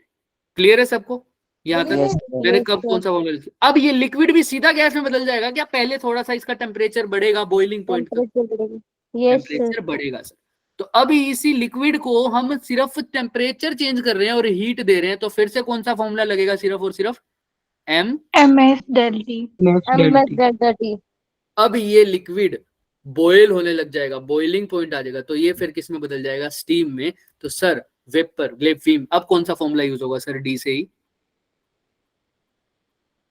क्लियर है सबको यहाँ तक? Yes, मैंने कब कौन सा फॉर्मूला लिखा? अब ये लिक्विड भी सीधा गैस में बदल जाएगा क्या? पहले थोड़ा सा इसका टेम्परेचर बढ़ेगा, बॉइलिंग पॉइंट तक यस टेम्परेचर बढ़ेगा सर। तो अभी इसी लिक्विड को हम सिर्फ टेम्परेचर चेंज कर रहे हैं और हीट दे रहे हैं, तो फिर से कौन सा फॉर्मूला लगेगा? सिर्फ और सिर्फ M। MS डेल्टी। MS delta T. अब ये लिक्विड बॉयल होने लग जाएगा, बॉइलिंग पॉइंट आ जाएगा, तो ये फिर किस में बदल जाएगा? स्टीम में। तो सर वेपर, ग्लेफीम। अब कौन सा फॉर्मूला यूज होगा सर? D से ही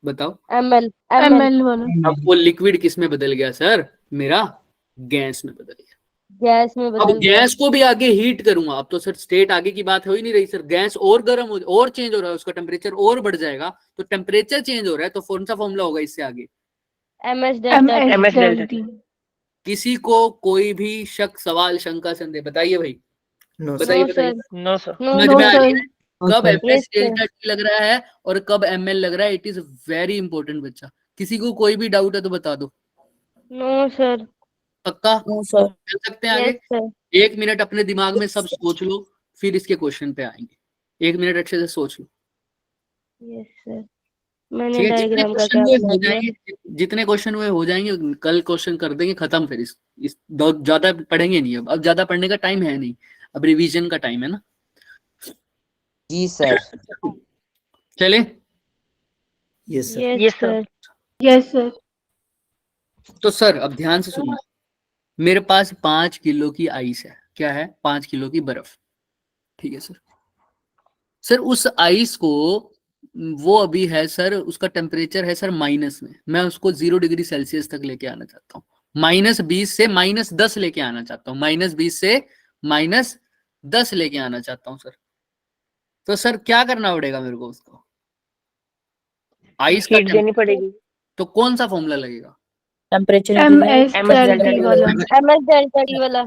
बताओ। ML। ML वाला। अब वो लिक्विड किस में बदल गया सर? मेरा गैस में बदल गया। गैस में अब बदल गया। गैस को भी आगे हीट करूंगा। अब तो सर स्टेट आगे की बात हो ही नहीं रही सर, गैस और गर्म हो और चेंज हो रहा है, उसका टेम्परेचर और बढ़ जाएगा। तो टेम्परेचर चेंज हो रहा है, तो कौन सा फॉर्मूला होगा इससे आगे? MS delta T. MS डेल्टी। किसी को कोई भी शक, सवाल, शंका, संदेह बताइए भाई, no, sir. बताइए नो बताइए। सर। नो सर नो समझ नो में आ रही सर। है? कब sir. MS Yes, sir. Delta T लग रहा है और कब ML लग रहा है? इट इज वेरी इंपॉर्टेंट बच्चा। किसी को कोई भी डाउट है तो बता दो। No sir. पक्का No, sir. चल सकते हैं आगे? Yes sir. 1 मिनट अपने दिमाग में सब सोच लो, फिर इसके क्वेश्चन पे आएंगे। 1 मिनट अच्छे से सोच लो, यस सर। मैंने ठीक है? जितने डायग्राम का क्वेश्चन क्या हुए बना हो दिया? जाएंगे, जितने क्वेश्चन हुए हो जाएंगे, कल क्वेश्चन कर देंगे खत्म। फिर इस ज्यादा पढ़ेंगे नहीं। अब ज्यादा पढ़ने का टाइम है नहीं, अब रिवीजन का टाइम है ना। जी sir. चले? Yes, sir. Yes Yes, sir. Sir. Yes sir. तो सर अब ध्यान से सुनना। मेरे पास 5 किलो की आइस है। क्या है? 5 किलो की बर्फ। ठीक है सर। सर उस आइस को, वो अभी है सर, उसका टेम्परेचर है सर माइनस में। मैं उसको 0 डिग्री सेल्सियस तक लेके आना चाहता हूँ। -20 से -10 लेके आना चाहता हूँ। -20 से -10 लेके आना चाहता हूँ सर। तो सर क्या करना पड़ेगा मेरे को? उसको आइस का हीट देनी पड़ेगी। तो कौन सा फॉर्मूला लगेगा? Temperature MS MS डेल्टी डेल्टा वाला। MS डेल्टा टी वाला।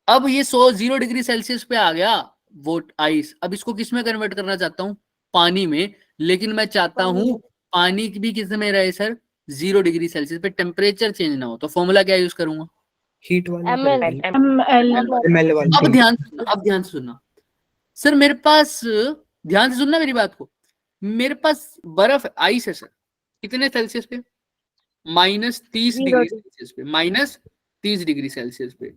अब ये 0 डिग्री सेल्सियस पे आ गया वो आइस। अब इसको किस में कन्वर्ट करना चाहता हूँ? पानी में। लेकिन मैं चाहता हूँ पानी भी किस में रहे सर? 0 डिग्री सेल्सियस पे, टेम्परेचर चेंज ना हो। तो फॉर्मूला क्या यूज करूंगा? हीट वाला ML। करेंगे। ML। ML वाला। अब ध्यान से सुनना, अब ध्यान से सुनना सर। मेरे पास, ध्यान से सुनना मेरी बात को। मेरे पास बर्फ, आइस है सर, कितने सेल्सियस पे? -30 0 डिग्री सेल्सियस पे, -30 डिग्री सेल्सियस पे।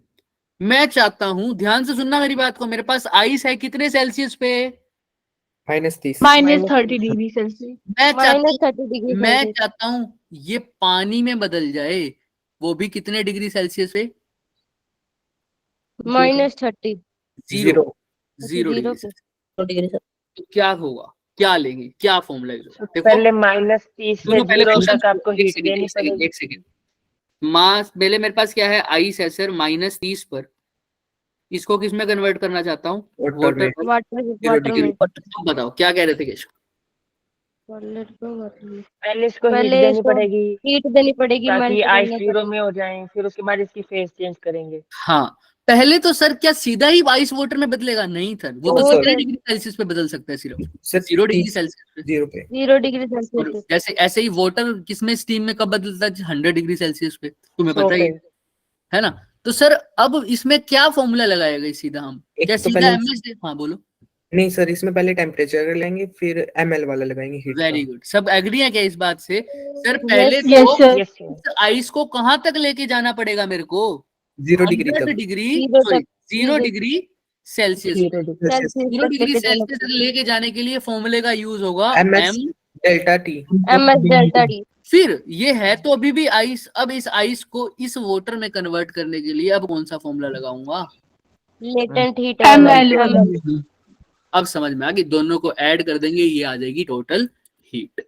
मैं चाहता हूं, ध्यान से सुनना मेरी बात को, मेरे पास आइस है कितने सेल्सियस पे? -30 -30 डिग्री सेल्सियस। मैं चाहता -30 डिग्री मैं सेल्सियस। चाहता हूं ये पानी में बदल जाए, वो भी कितने डिग्री सेल्सियस पे? -30 जीरो 0 0 डिग्री पे। सेल्सियस। Degree sir. तो क्या होगा, क्या लेंगे, क्या फॉर्मूला यूज होगा? देखो पहले -30 से दोनों पहले 0 क्वेश्चन, तक आपको एक हीट सेकंड देनी एक सेकंड पड़ेगी। एक सेकंड मास पहले मेरे पास क्या है, आइस है सर -30 पर, इसको किस में कन्वर्ट करना चाहता हूँ? वाटर में। पर। वाटर में। अब बताओ क्या कह रहे थे केशव? पहले इसको हीट पहले देनी इसको पड़ेगी हीट देनी पड़ेगी, ताकि मेल्ट आइस करने 0 में हो जाए, फिर उसके बाद इसकी फेस चेंज करेंगे। हाँ, पहले तो सर क्या सीधा ही आइस वाटर में बदलेगा? नहीं सर, वो तो No, कितने sir. डिग्री सेल्सियस पे बदल सकता है? सिर्फ सर 0 डिग्री 30 सेल्सियस पे। 0 पे। 0 डिग्री और सेल्सियस। जैसे ऐसे ही वाटर किसमें, स्टीम में कब बदलता है? 100 डिग्री सेल्सियस पे, तुम्हें 100 पता ही है ना? तो सर अब इसमें क्या फॉर्मूला लगाएगा सीधा हम? एक क्या तो सीधा पहले एमएस? हाँ बोलो। नहीं सर, इसमें पहले टेम्परेचर लेंगे फिर ml वाला लगाएंगे हीट वेरी का। गुड, सब एग्री है क्या इस बात से? सर पहले Yes, yes, तो sir. Yes sir. इस आइस को कहां तक लेके जाना पड़ेगा मेरे को? 0 डिग्री 100 तक। डिग्री, 0 सॉरी तक, 0 0 डिग्री सेल्सियस। 0 डिग्री। सेल्सियस 0 तक डिग्री लेके जाना सेल्सियस तक लेके जाने के लिए फॉर्मूले का यूज होगा ms M. Delta T. MS delta D. फिर ये है तो अभी भी आइस, अब इस आइस को इस वाटर में कन्वर्ट करने के लिए अब कौन सा फॉर्मूला लगाऊंगा? लेटेंट हीट ml अब समझ में आ गई, दोनों को ऐड कर देंगे, ये आ जाएगी टोटल हीट।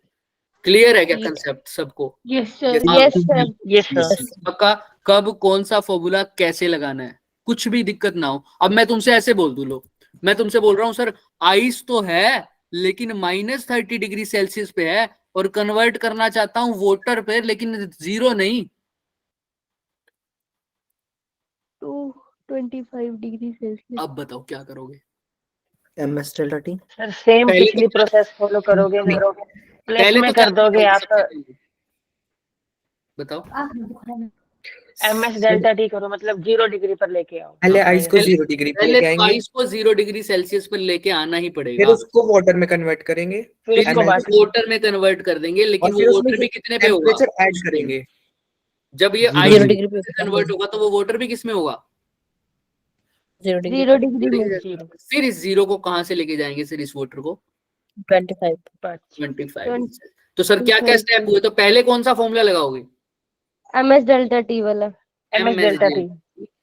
क्लियर है क्या Heat. कंसेप्ट सबको? Yes, sir. हाँ, यस सर। Yes sir. पक्का? कब कौन सा फॉर्मूला कैसे लगाना है, कुछ भी दिक्कत ना हो। अब मैं तुमसे ऐसे बोल दूं, लो मैं तुमसे बोल रहा हूँ सर आइस तो है लेकिन -30 डिग्री सेल्सियस पे है और कन्वर्ट करना चाहता हूँ वाटर पे, लेकिन 0 नहीं। 225 डिग्री सेल्सियस। अब बताओ क्या करोगे? ms delta T. Sir same पहले पिछली तो- प्रोसेस फॉलो करोगे ना? प्लस पहले में तो क्या कर दोगे करोगे आप? सबसे पहले? बताओ। MS डेल्टा टी करो, मतलब 0 डिग्री पर लेके आओ। पहले आइस को पहले- 0 डिग्री पे पहले लेके तो आएंगे, आइस को 0 डिग्री सेल्सियस पर लेके आना ही फिर पड़ेगा। उसको वाटर में कन्वर्ट करेंगे, फिर फिर उसको ml बाकी वाटर में कन्वर्ट कर देंगे, लेकिन और फिर वो उसमें वाटर भी कितने पे होगा? टेम्परेचर ऐड करेंगे। जब ये 0 आइस 0 डिग्री पे कन्वर्ट होगा तो वो वाटर भी किसमें होगा? 0 डिग्री 0 डिग्री में। 0 फिर इस 0 को कहां से लेके जाएंगे सर, इस वाटर को? 25 25। तो सर क्या क्या स्टेप हुए? तो पहले कौन सा फॉर्मूला लगाओगे? MS डेल्टा टी वाला। MS delta T.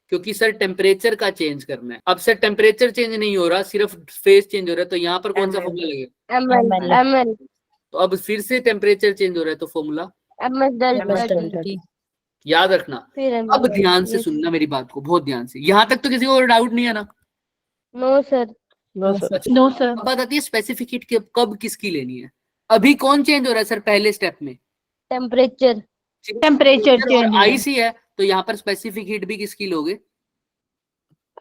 क्योंकि सर टेम्परेचर का चेंज करना है। अब सर टेम्परेचर चेंज नहीं हो रहा, सिर्फ फेस चेंज हो रहा है, तो यहाँ पर कौन सा ML फॉर्मूला लगेगा? ML ML तो अब फिर से टेम्परेचर चेंज हो रहा है तो formula MS delta ms T. Delta T. याद रखना। फिर अब ध्यान से सुनना मेरी बात को, बहुत ध्यान से। यहाँ तक तो किसी को डाउट नहीं है ना? No sir. No sir. अच्छा, No, sir. अब बात आती है स्पेसिफिक हीट कब किसकी लेनी है। अभी कौन चेंज हो रहा है सर पहले स्टेप में? टेम्परेचर। Temperature change. आइस ही है, तो यहाँ पर स्पेसिफिक हीट भी किसकी लोगे?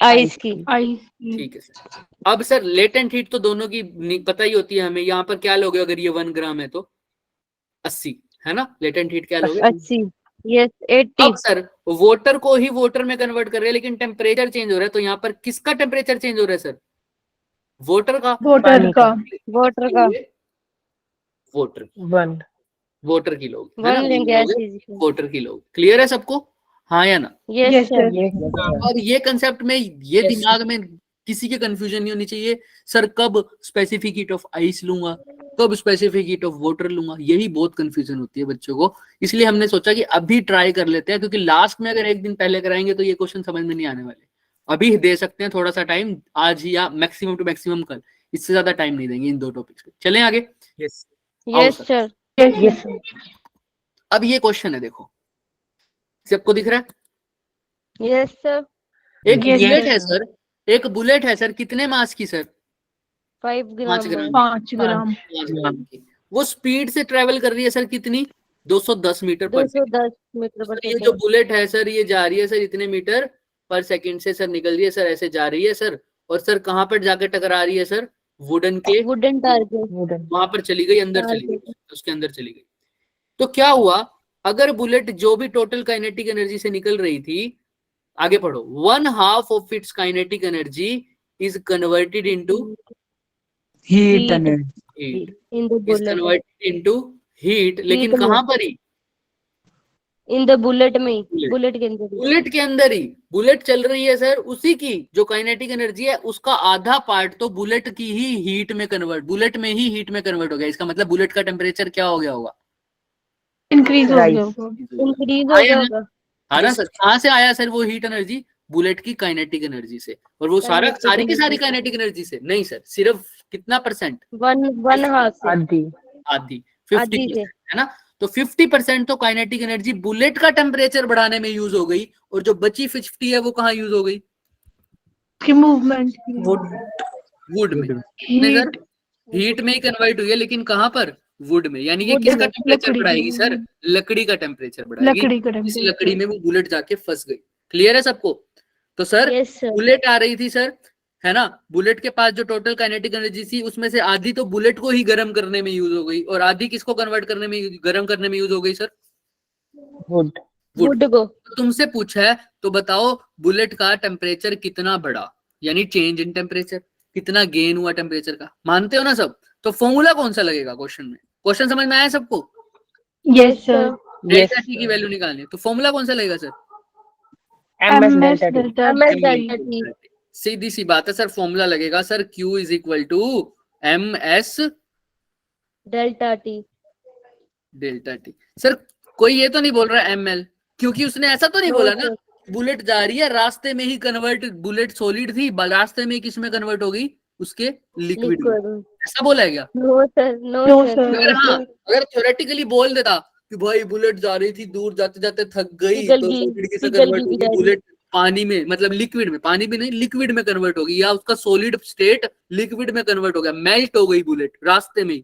आइस की। Ice. ठीक है सर। अब सर लेटेंट हीट तो दोनों की पता ही होती है हमें। यहाँ पर क्या लोगे अगर ये 1 ग्राम है तो? 80 है ना? लेटेंट हीट क्या लोगे? 80। यस 80। अब सर वाटर को ही वाटर में कन्वर्ट कर रहे हैं, लेकिन टेम्परेचर चेंज हो रहा है, तो यहाँ पर किसका टेम्परेचर चेंज हो रहा है सर? वाटर का। Water पानी का. वाटर का। वाटर 1 वाटर की लोग है 1 ना? लेंगे ऐसे। वाटर की लोग। क्लियर है सबको? हाँ या ना? Yes Yes, sir. sir. और ये कंसेप्ट में ये Yes. दिमाग में किसी के कंफ्यूजन नहीं होनी चाहिए सर कब स्पेसिफिक हीट ऑफ आइस लूंगा, कब स्पेसिफिक हीट ऑफ वाटर लूंगा। यही बहुत कंफ्यूजन होती है बच्चों को। इसलिए हमने सोचा कि अभी ट्राई कर लेते हैं, क्योंकि लास्ट में अगर एक दिन पहले कराएंगे तो ये क्वेश्चन समझ में नहीं आने वाले। अभी दे सकते हैं थोड़ा सा टाइम, आज ही या मैक्सिमम टू मैक्सिमम कल, इससे ज्यादा टाइम नहीं देंगे इन दो टॉपिक्स पे। चलें आगे। Yes yes sir. Yes, yes sir. अब ये क्वेश्चन है, देखो सबको दिख रहा है? Yes sir. एक Yes, बुलेट sir. है सर, एक बुलेट है सर, कितने मास की सर? 5 5 ग्राम। ग्राम। 5 ग्राम. 5 ग्राम की। वो स्पीड से ट्रेवल कर रही है सर कितनी? 210 मीटर पर सेकंड। 210 मीटर पर सर ये जो सेकंड। बुलेट है सर, ये जा रही है सर इतने मीटर पर सेकंड से सर, निकल रही है सर, ऐसे जा रही है सर, और सर कहाँ पर जाके टकरा रही है सर? वुडन के वुडन टारगेट। वहां पर चली गई, अंदर चली गई, उसके अंदर चली गई। तो क्या हुआ अगर बुलेट जो भी टोटल काइनेटिक एनर्जी से निकल रही थी, आगे पढ़ो, 1/2 of its kinetic energy is converted into heat Heat. Energy heat, in the is bullet. Converted into heat, लेकिन Heat में। कहां पर ही? इन द बुलेट में Bullet. बुलेट के अंदर ही। बुलेट के अंदर ही बुलेट चल रही है सर, उसी की जो काइनेटिक एनर्जी है उसका आधा पार्ट तो बुलेट की ही हीट में कन्वर्ट, बुलेट में ही हीट में कन्वर्ट हो गया। इसका मतलब बुलेट का टेम्परेचर क्या हो गया होगा? इंक्रीज हो Rise. गया होगा। इंक्रीज हो आया गया ना? होगा। हाँ ना सर, कहाँ से आया सर वो हीट एनर्जी? बुलेट की काइनेटिक एनर्जी से। और वो सारी की सारी Kinetic काइनेटिक एनर्जी से नहीं सर, सिर्फ कितना परसेंट? वन हाफ से आदि आधी, 50% आधी से। है ना। तो 50% तो काइनेटिक एनर्जी बुलेट का टेम्परेचर बढ़ाने में यूज हो गई, और जो बची 50 है वो कहाँ यूज हो गई? की मूवमेंट वुड वुड में। नहीं सर, हीट में ही कन्वर्ट हुई है, लेकिन कहाँ पर? वुड में। यानी ये Wood किसका में, टेम्परेचर लकड़ी बढ़ाएगी में। सर? लकड़ी का टेम्परेचर बढ़ाएगी। लकड़ी का इस टेम्परेचर। लकड़ी में वो बुलेट जाके फंस गई। क्लियर है सबको? तो सर यस सर। बुलेट आ रही थी सर, है ना, बुलेट के पास जो टोटल काइनेटिक एनर्जी थी उसमें से आधी तो बुलेट को ही गर्म करने में यूज हो गई, और आधी किसको कन्वर्ट करने में, गर्म करने में यूज हो गई सर? वुड वुड को। तुमसे पूछा है तो बताओ बुलेट का टेम्परेचर कितना बढ़ा, यानी चेंज इन टेम्परेचर, कितना गेन हुआ टेम्परेचर का। मानते हो ना सब? तो फॉर्मूला कौन सा लगेगा क्वेश्चन में? क्वेश्चन समझ में आया सबको? Yes sir. डेल्टा टी की वैल्यू निकालनी है, तो फॉर्मूला कौन सा लगेगा sir? MS MS delta T delta MS T. Delta T. सीधी सी बात है सर, फॉर्मूला लगेगा sir Q is equal to M S delta T. Delta T. Sir कोई ये तो नहीं बोल रहा एम एल, क्योंकि उसने ऐसा तो नहीं No, बोला ना sir. बुलेट जा रही है रास्ते में ही कन्वर्ट, बुलेट सॉलिड थी, रास्ते में किस में कन्वर्ट हो गई? उसके लिक्विड में। लिक्विड। ऐसा बोला है क्या? No sir, no no sir. Sir. अगर हाँ, अगर थ्योरेटिकली बोल देता कि भाई बुलेट जा रही थी दूर, जाते जाते थक गई तो सॉलिड किसे कन्वर्ट होगी? बुलेट पानी में, मतलब लिक्विड में, पानी भी नहीं लिक्विड में कन्वर्ट होगी, या उसका सॉलिड स्टेट लिक्विड में कन्वर्ट हो गया, मेल्ट हो गई बुलेट रास्ते में।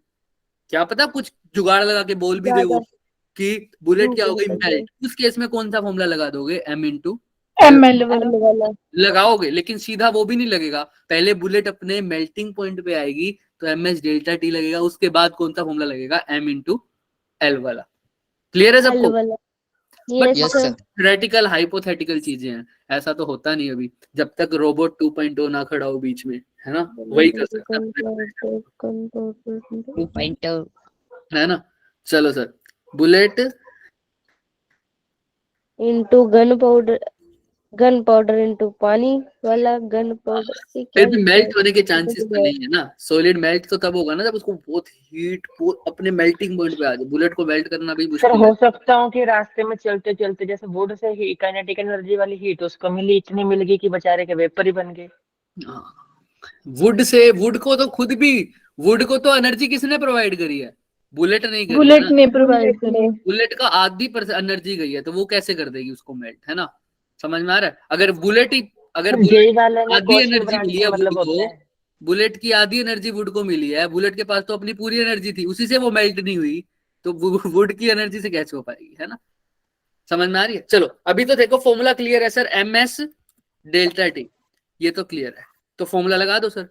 क्या पता कुछ जुगाड़ लगा के बोल भी दे वो कि बुलेट क्या हो गई? मेल्ट। उस केस में कौन सा फॉर्मूला लगा दोगे? एम इंटू एमएल वाला। लगाओगे, लेकिन सीधा वो भी नहीं लगेगा। पहले बुलेट अपने मेल्टिंग पॉइंट पे आएगी तो एम एस डेल्टा टी लगेगा, उसके बाद कौन सा फॉर्मूला लगेगा? एम इंटू एल वाला। क्लियर है सबको? But yes sir. Theoretical hypothetical चीजें हैं, ऐसा तो होता नहीं अभी, जब तक रोबोट 2.0 ना खड़ा हो बीच में, है ना, वही कर सकता है ना। चलो sir, bullet into gun powder into पानी वाला गन पाउडर। फिर भी मेल्ट होने के चांसेस तो नहीं है ना। सॉलिड मेल्ट तो तब होगा ना जब उसको बहुत हीट अपने मेल्टिंग पॉइंट पे आ जाए। बुलेट को मेल्ट करना भी सर मुश्किल हो है। सकता हूँ कि रास्ते में चलते चलते जैसे would say he kinetic energy वाली हीट उसको मिली, इतनी मिल गई कि बेचारे के वेपर ही बन गए। वुड से, वुड को तो खुद भी, वुड को तो एनर्जी किसने प्रोवाइड करी है? बुलेट नहीं करी है बुलेट ना। ने प्रोवाइड करे। बुलेट का आधी पर एनर्जी गई है, तो वो कैसे कर देगी उसको मेल्ट, है ना। समझ में आ रहा है? अगर बुलेट ही, अगर जेई वाले में आधी कॉस्टली एनर्जी ब्रांड मिली से है मतलब वुड होता को, है। बुलेट की आधी एनर्जी वुड को मिली है, बुलेट के पास तो अपनी पूरी एनर्जी थी, उसी से वो मेल्ट नहीं हुई, तो वुड की एनर्जी से कैसे हो पाएगी, है ना। समझ में आ रही है? चलो अभी तो देखो फॉर्मूला क्लियर है sir, M S delta T, ये तो क्लियर है। तो फॉर्मूला लगा दो sir,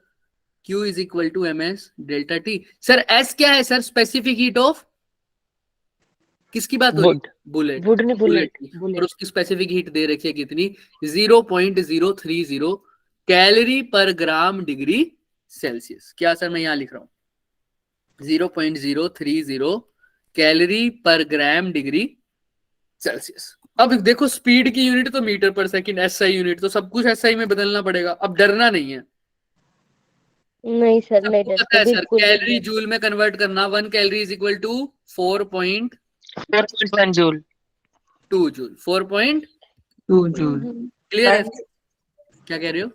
Q is equal to M S delta T. Sir S क्या है सर? स्पेसिफिक हीट ऑफ, किसकी बात हो रही है? बुलेट। वुड ने बुलेट की। और उसकी स्पेसिफिक हीट दे रखी है कितनी? 0.030 कैलोरी पर ग्राम डिग्री सेल्सियस। क्या सर मैं यहां लिख रहा हूं 0.030 कैलोरी पर ग्राम डिग्री सेल्सियस। अब देखो स्पीड की यूनिट तो मीटर पर सेकंड, एसआई यूनिट तो सब कुछ एसआई में बदलना पड़ेगा। अब डरना नहीं है, नहीं सर, नहीं सबको पता डरते है सर, बिल्कुल कैलोरी जूल में कन्वर्ट करना, 1 calorie is equal to 4.2 joule. Joule, 4.2 joule. Clear है? क्या कह रहे हो?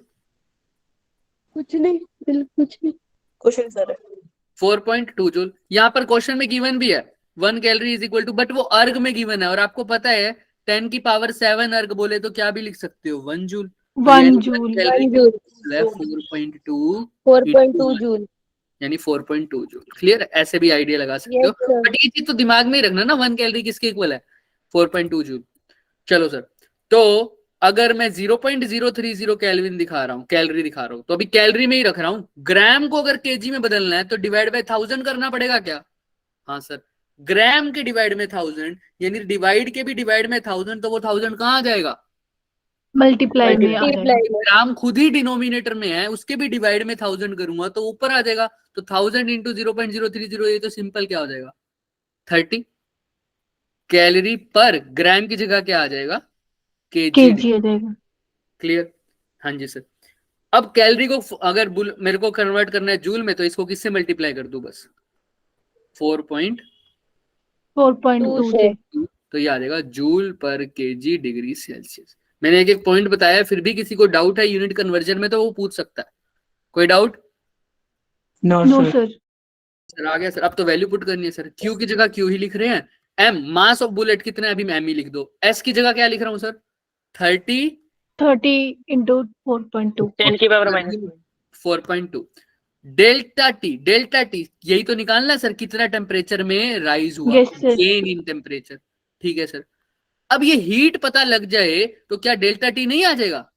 कुछ नहीं, बिल्कुल कुछ नहीं। क्वेश्चन सर 4.2 जूल यहाँ पर क्वेश्चन में गिवन भी है, 1 calorie is equal to, but वो अर्ग में गिवन है, और आपको पता है 10 की पावर 7 अर्ग बोले तो क्या भी लिख सकते हो 1 जूल। 1 जूल। 4.2 जूल यानी 4.2 जूल। क्लियर? ऐसे भी आइडिया लगा सकते हो, बट ये चीज तो दिमाग में ही रखना ना, 1 कैलोरी किसके इक्वल है? 4.2 जूल। चलो सर, तो अगर मैं 0.030 केल्विन दिखा रहा हूँ, कैलोरी दिखा रहा हूँ, तो अभी कैलोरी में ही रख रहा हूँ, ग्राम को अगर केजी में बदलना है तो डिवाइड बाय 1000 करना पड़ेगा क्या? हाँ सर, ग्राम के डिवाइड में 1000, यानी डिवाइड के भी डिवाइड में 1000, तो वो 1000 कहाँ आ जाएगा? मल्टीप्लाई में आ जाएगा। ग्राम खुद ही डिनोमिनेटर में है, उसके भी डिवाइड में 1000 करूंगा तो ऊपर आ जाएगा। तो 1000 इंटू 0.030, ये तो सिंपल क्या हो जाएगा? 30। कैलोरी पर ग्राम की जगह क्या आ जाएगा, केजी। केजी आ जाएगा। क्लियर? हाँ जी सर। अब कैलोरी को अगर मेरे को कन्वर्ट करना है जूल में, तो इसको किससे मल्टीप्लाई कर दूं, बस 4.2 से। तो ये आ जाएगा जूल पर केजी डिग्री सेल्सियस। मैंने एक एक पॉइंट बताया, फिर भी किसी को डाउट है यूनिट कन्वर्जन में तो वो पूछ सकता है। कोई doubt? No no sir. Sir. Sir आ गया सर। अब तो वैल्यू पुट करनी है सर। क्यू की जगह क्यू ही लिख रहे हैं। एम मास ऑफ बुलेट कितना है, अभी एम ही लिख दो। एस की जगह क्या लिख रहा हूँ सर, 30 into 4.2। 10 की पावर माइनस 4.2। डेल्टा टी यही तो निकालना है सर, कितना टेम्परेचर में राइज हुआ, Yes, sir. Gain in temperature. ठीक है सर। अब ये हीट पता लग जाए तो क्या डेल्टा टी नहीं आ जाएगा?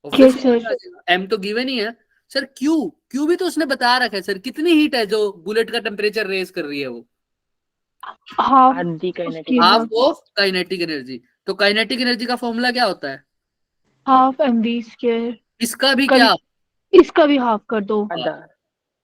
Yes, sir. एम तो गिवन ही है सर। क्यू भी तो उसने बता रखा है सर, कितनी हीट है जो बुलेट का टेम्परेचर रेज कर रही है, वो हाफ आधी kinetic half of kinetic energy. तो काइनेटिक एनर्जी का फॉर्मूला क्या होता है? Half mv²। इसका भी कर- क्या? इसका भी हाफ कर दो। आधा।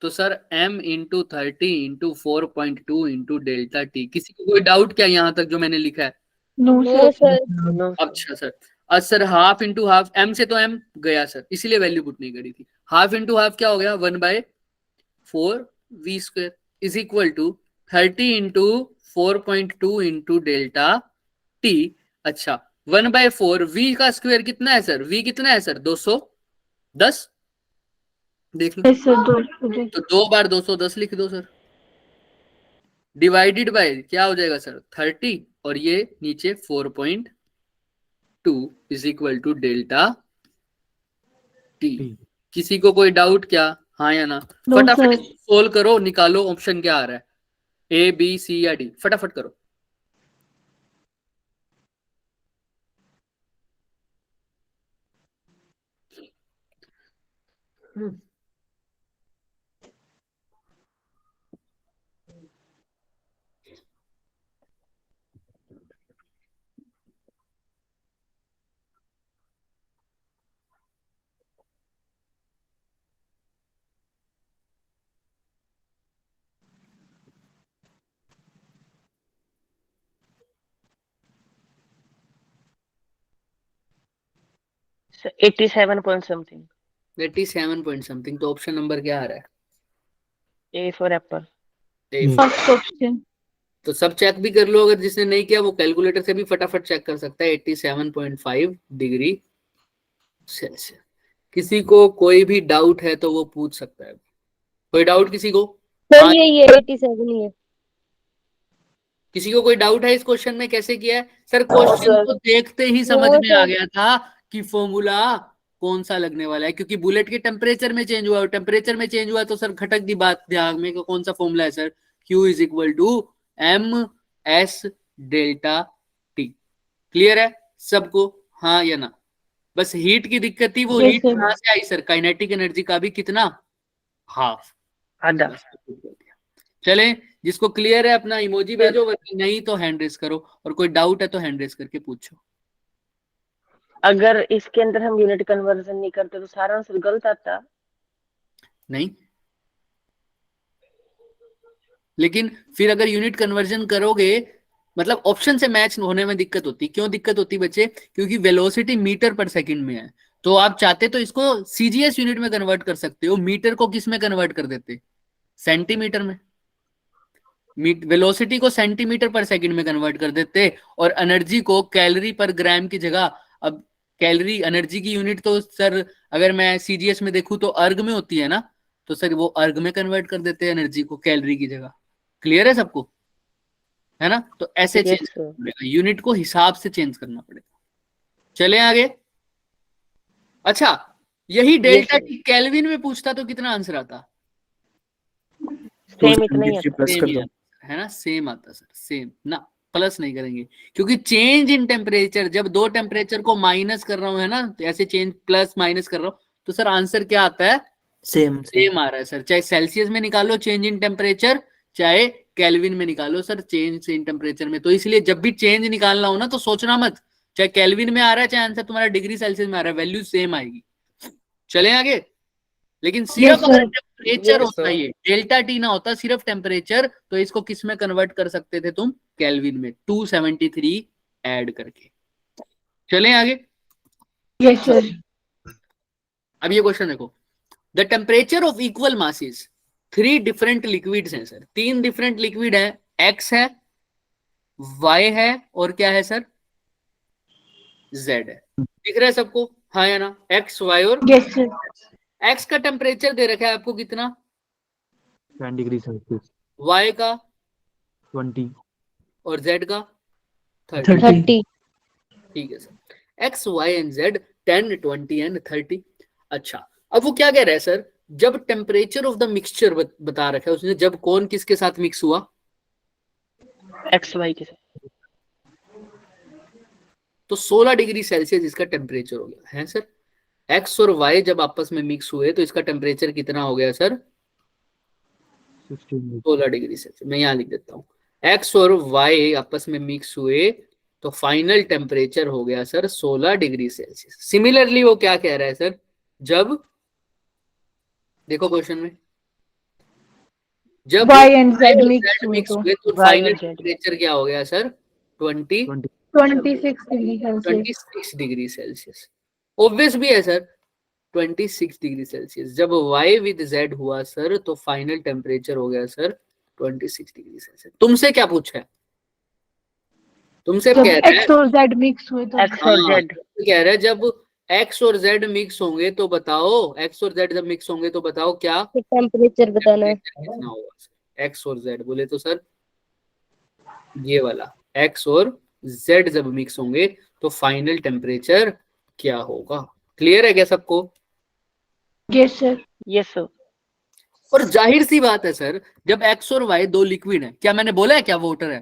तो sir m into 30 into 4.2 into delta T. किसी को कोई डाउट क्या यहाँ तक जो मैंने लिखा है? No sir. नो अच्छा सर। आज sir half into half, m से तो m गया सर, इसीलिए वैल्यू पुट नहीं करी थी। हाफ इंटू हाफ क्या हो गया, 1/4 v² is equal to 30 into 4.2 into delta T. अच्छा 1/4 v का स्क्वायर कितना है सर, v कितना है सर, 210। देख लो। Yes sir. 2 तो 2 बार 210 लिख दो सर। डिवाइडेड बाय क्या हो जाएगा सर, 30, और ये नीचे 4.2 is equal to delta T. किसी को कोई डाउट क्या, हाँ या ना? No, फटाफट sir. सोल्व करो, निकालो ऑप्शन क्या आ रहा है, ए बी सी या डी, फटाफट करो। Sir 87 point something. 87 point something. तो ऑप्शन नंबर क्या आ रहा है? A for Apple. First option. तो सब चेक भी कर लो, अगर जिसने नहीं किया वो कैलकुलेटर से भी फटाफट चेक कर सकता है। 87.5 डिग्री सेल्सियस। किसी को कोई भी डाउट है तो वो पूछ सकता है। कोई डाउट किसी को? सर हाँ, ये 87 ही है। किसी को कोई डाउट है इस क्वेश्चन में कैसे किया है? सर क्वेश्चन को देखते ही समझ में आ गया था कि फॉर्मूला कौन सा लगने वाला है, क्योंकि बुलेट के टेम्परेचर में चेंज हुआ, और टेम्परेचर में चेंज हुआ तो सर खटक दी बात दिमाग में कि कौन सा फॉर्मूला है sir, Q is equal to M S delta T. Clear है सबको, हाँ या ना? बस हीट की दिक्कत थी, वो Yes, हीट sir. कहां से आई सर, काइनेटिक एनर्जी का भी कितना, हाफ। आधा। चले, जिसको क्लियर है अपना इमोजी भेजो, वरना नहीं तो हैंड रेस करो, और कोई डाउट है तो हैंड रेस करके पूछो। अगर इसके अंदर हम यूनिट कन्वर्जन नहीं करते तो सारा आंसर गलत आता। नहीं, लेकिन फिर अगर यूनिट कन्वर्जन करोगे, मतलब ऑप्शन से मैच होने में दिक्कत होती। क्यों दिक्कत होती बच्चे? क्योंकि वेलोसिटी मीटर पर सेकंड में है, तो आप चाहते तो इसको सीजीएस यूनिट में कन्वर्ट कर सकते हो। मीटर को किस में कन्वर्ट कर देते, सेंटीमीटर में। वेलोसिटी को सेंटीमीटर पर सेकंड में कन्वर्ट कर देते, और एनर्जी को कैलोरी पर ग्राम की जगह। अब कैलोरी एनर्जी की यूनिट तो सर अगर मैं सीजीएस में देखूं तो अर्ग में होती है ना, तो सर वो अर्ग में कन्वर्ट कर देते हैं एनर्जी को कैलोरी की जगह। क्लियर है सबको, है ना? तो ऐसे चेंज करना पड़ेगा, यूनिट को हिसाब से चेंज करना पड़ेगा। चले आगे। अच्छा, यही डेल्टा टी केल्विन में पूछता तो कितना आंसर आता? सेम इतना ही आता। प्लस कर दो। है ना, सेम आता सर, सेम ना, प्लस नहीं करेंगे, क्योंकि चेंज इन टेम्परेचर, जब दो टेम्परेचर को माइनस कर रहा हूं, है ना, तो ऐसे चेंज प्लस माइनस कर रहा हूं, तो सर आंसर क्या आता है? सेम सेम आ रहा है सर। चाहे सेल्सियस में निकालो चेंज इन टेम्परेचर, चाहे केल्विन में निकालो सर चेंज इन टेम्परेचर में। तो इसलिए जब भी चेंज निकालना हो ना, तो सोचना मत चाहे केल्विन में आ रहा है चाहे आंसर तुम्हारा डिग्री सेल्सियस में आ रहा है, वैल्यू सेम आएगी। चले आगे। लेकिन सिर्फ Yes, अगर sir. टेम्परेचर Yes, होता sir. ये डेल्टा टी ना होता, सिर्फ टेम्परेचर, तो इसको किस में कन्वर्ट कर सकते थे तुम, केल्विन में 273 ऐड करके। चलें आगे। Yes sir. अब ये क्वेश्चन देखो, the temperature of equal masses, 3 different liquids हैं सर, 3 डिफरेंट लिक्विड है, एक्स है, वाई है और क्या है सर, जेड है। दिख रहा है सबको, हाँ या ना? एक्स, वाई और यस सर। एक्स का टेम्परेचर दे रखा है आपको कितना, 10 डिग्री सेल्सियस, वाई का 20, और जेड का 30। 30. ठीक है sir, X, Y and Z 10, 20 and 30। अच्छा, अब वो क्या कह रहा है सर, जब टेम्परेचर ऑफ द मिक्सचर बता रखा है उसने, जब कौन किसके साथ मिक्स हुआ, एक्स वाई के साथ, तो 16 डिग्री सेल्सियस इसका टेम्परेचर हो गया है सर। एक्स और वाई जब आपस में मिक्स हुए तो इसका टेम्परेचर कितना हो गया सर, 16 डिग्री सेल्सियस। मैं यहाँ लिख देता हूँ, एक्स और वाई आपस में मिक्स हुए तो फाइनल टेम्परेचर हो गया सर 16 डिग्री सेल्सियस। सिमिलरली वो क्या कह रहा है सर, जब देखो क्वेश्चन में, जब Y and Z Z mix हुए मिक्स तो हुए तो Y फाइनल और Z। टेम्परेचर क्या हो गया sir, 26 degree Celsius. 26 degree Celsius. Obvious भी है सर, 26 डिग्री सेल्सियस। जब y विद z हुआ सर तो फाइनल टेम्परेचर हो गया सर 26 डिग्री सेल्सियस। तुमसे क्या पूछा है, तुमसे जब कह रहा है, एक्स और जेड मिक्स हुए तो एक्स और हाँ, जेड, कह रहा है जब x और z मिक्स होंगे तो बताओ, x और z जब मिक्स होंगे तो बताओ क्या टेम्परेचर बताना है। टेम्परेचर कितना होगा सर। x और z बोले तो सर ये वाला, x और z जब मिक्स होंगे तो फाइनल टेम्परेचर क्या होगा। क्लियर है क्या सबको? Yes sir. यस सर, और जाहिर सी बात है सर, जब x और y दो लिक्विड है, क्या मैंने बोला है क्या वाटर है,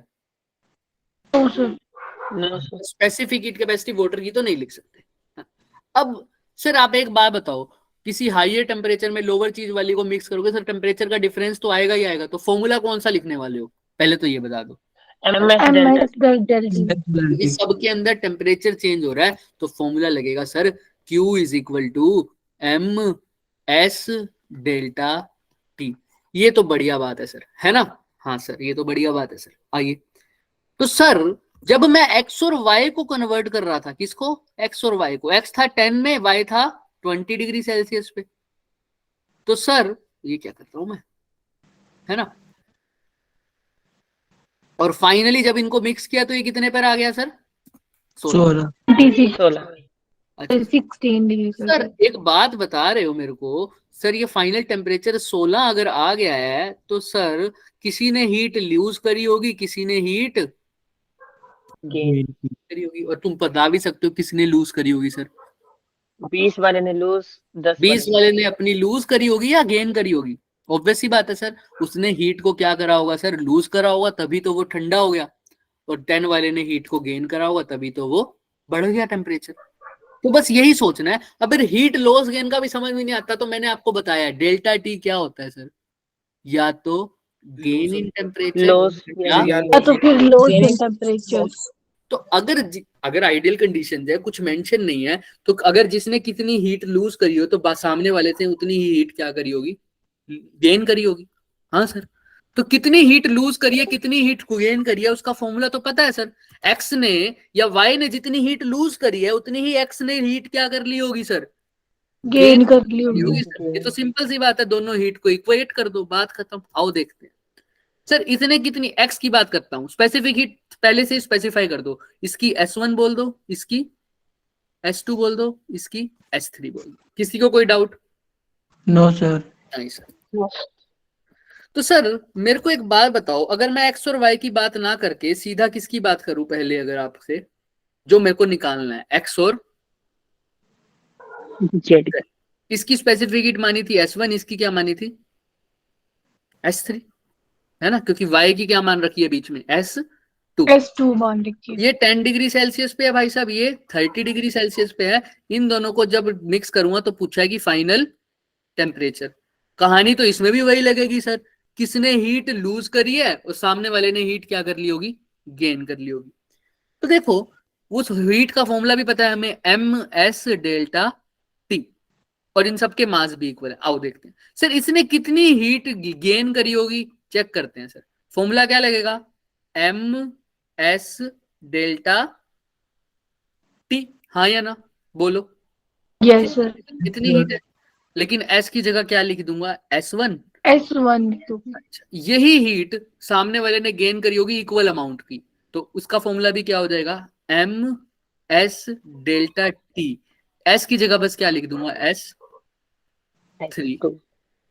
no sir. No sir, specific heat capacity water की तो नहीं लिख सकते। अब सर आप एक बात बताओ, किसी हाइयर टेम्परेचर में लोअर चीज वाली को मिक्स करोगे सर, टेम्परेचर का डिफरेंस तो आएगा ही आएगा। तो फॉर्मूला कौन सा लिखने वाले हो, पहले तो ये बता दो। MS MS delta, delta. ये सबके अंदर टेम्परेचर चेंज हो रहा है तो फॉर्मूला लगेगा sir Q is equal to M S delta T. ये तो बढ़िया बात है सर, है ना? हाँ सर, ये तो बढ़िया बात है सर। आइए, तो सर जब मैं x और y को कन्वर्ट कर रहा था, किसको, x और y को, x था 10 में, y था 20 डिग्री सेल्सियस पे, तो सर ये क्या करता हूं मैं, है ना? और फाइनली जब इनको मिक्स किया तो ये कितने पर आ गया सर, 16। 16। अच्छा 16 डिग्री सर, सेल्सियस। एक बात बता रहे हो मेरे को सर, ये फाइनल टेम्परेचर 16 अगर आ गया है तो सर किसी ने हीट लूज करी होगी, किसी ने हीट गेन, करी होगी, और तुम बता भी सकते हो किसने लूज करी होगी सर। 20 वाले ने लूज, 10 20 वाले ने अपनी लूज करी होगी या गेन करी होगी, ऑब्वियस ही बात है सर, उसने हीट को क्या करा होगा सर, लूज करा होगा, तभी तो वो ठंडा हो गया। और 10 वाले ने हीट को गेन करा होगा, तभी तो वो बढ़ गया टेम्परेचर। तो बस यही सोचना है। अब हीट लॉस गेन का भी समझ में नहीं आता तो मैंने आपको बताया डेल्टा टी क्या होता है सर, या तो गेन इन टेम्परेचर लॉस या या तो फिर लॉस इन टेम्परेचर। तो अगर आइडियल कंडीशन है, कुछ मेंशन नहीं है, तो अगर जिसने कितनी हीट लूज करी हो तो सामने वाले से उतनी ही हीट क्या करी होगी, गेन करी होगी। हाँ सर, तो कितनी हीट लूज करी है, कितनी हीट गेन करी है, उसका फॉर्मूला तो पता है सर। एक्स ने या वाई ने जितनी हीट लूज करी है उतनी ही एक्स ने हीट क्या कर ली होगी सर, गेन कर ली होगी होगी। सर। ये तो सिंपल सी बात है, दोनों हीट को इक्वेट कर दो, बात खत्म। आओ देखते हैं सर, इसने कितनी, एक्स की बात करता हूं, स्पेसिफिक हीट पहले से स्पेसिफाई कर दो, इसकी S1 बोल दो, इसकी S2 बोल दो, इसकी S3 बोल दो। किसी को कोई डाउट? No sir. नहीं सर। तो सर मेरे को एक बात बताओ, अगर मैं एक्स और वाई की बात ना करके सीधा किसकी बात करूं पहले, अगर आपसे जो मेरे को निकालना है, एक्स और जेड, इसकी स्पेसिफिक हीट मानी थी S1, इसकी क्या मानी थी S3, है ना? क्योंकि y की क्या मान रखी है बीच में, S2। S2 मान लिखिए। ये 10 डिग्री सेल्सियस पे है भाई साहब, ये 30 डिग्री सेल्सियस पे है। इन दोनों को जब मिक्स करूंगा तो पूछा है कि फाइनल टेम्परेचर। कहानी तो इसमें भी वही लगेगी सर, किसने हीट लूज करी है और सामने वाले ने हीट क्या कर ली होगी, गेन कर ली होगी। तो देखो उस हीट का फॉर्मूला भी पता है हमें, एम एस डेल्टा टी, और इन सबके मास भी इक्वल है। आओ देखते हैं सर इसने कितनी हीट गेन करी होगी, चेक करते हैं सर। फॉर्मूला क्या लगेगा, एम एस डेल्टा टी, हाँ या ना, बोलो। Yes sir. कितनी हीट है, लेकिन एस की जगह क्या लिख दूंगा, S1। S1 to. अच्छा, यही हीट सामने वाले ने गेन करी होगी इक्वल अमाउंट की, तो उसका फॉर्मूला भी क्या हो जाएगा, M S delta T. S की जगह बस क्या लिख दूंगा, S3,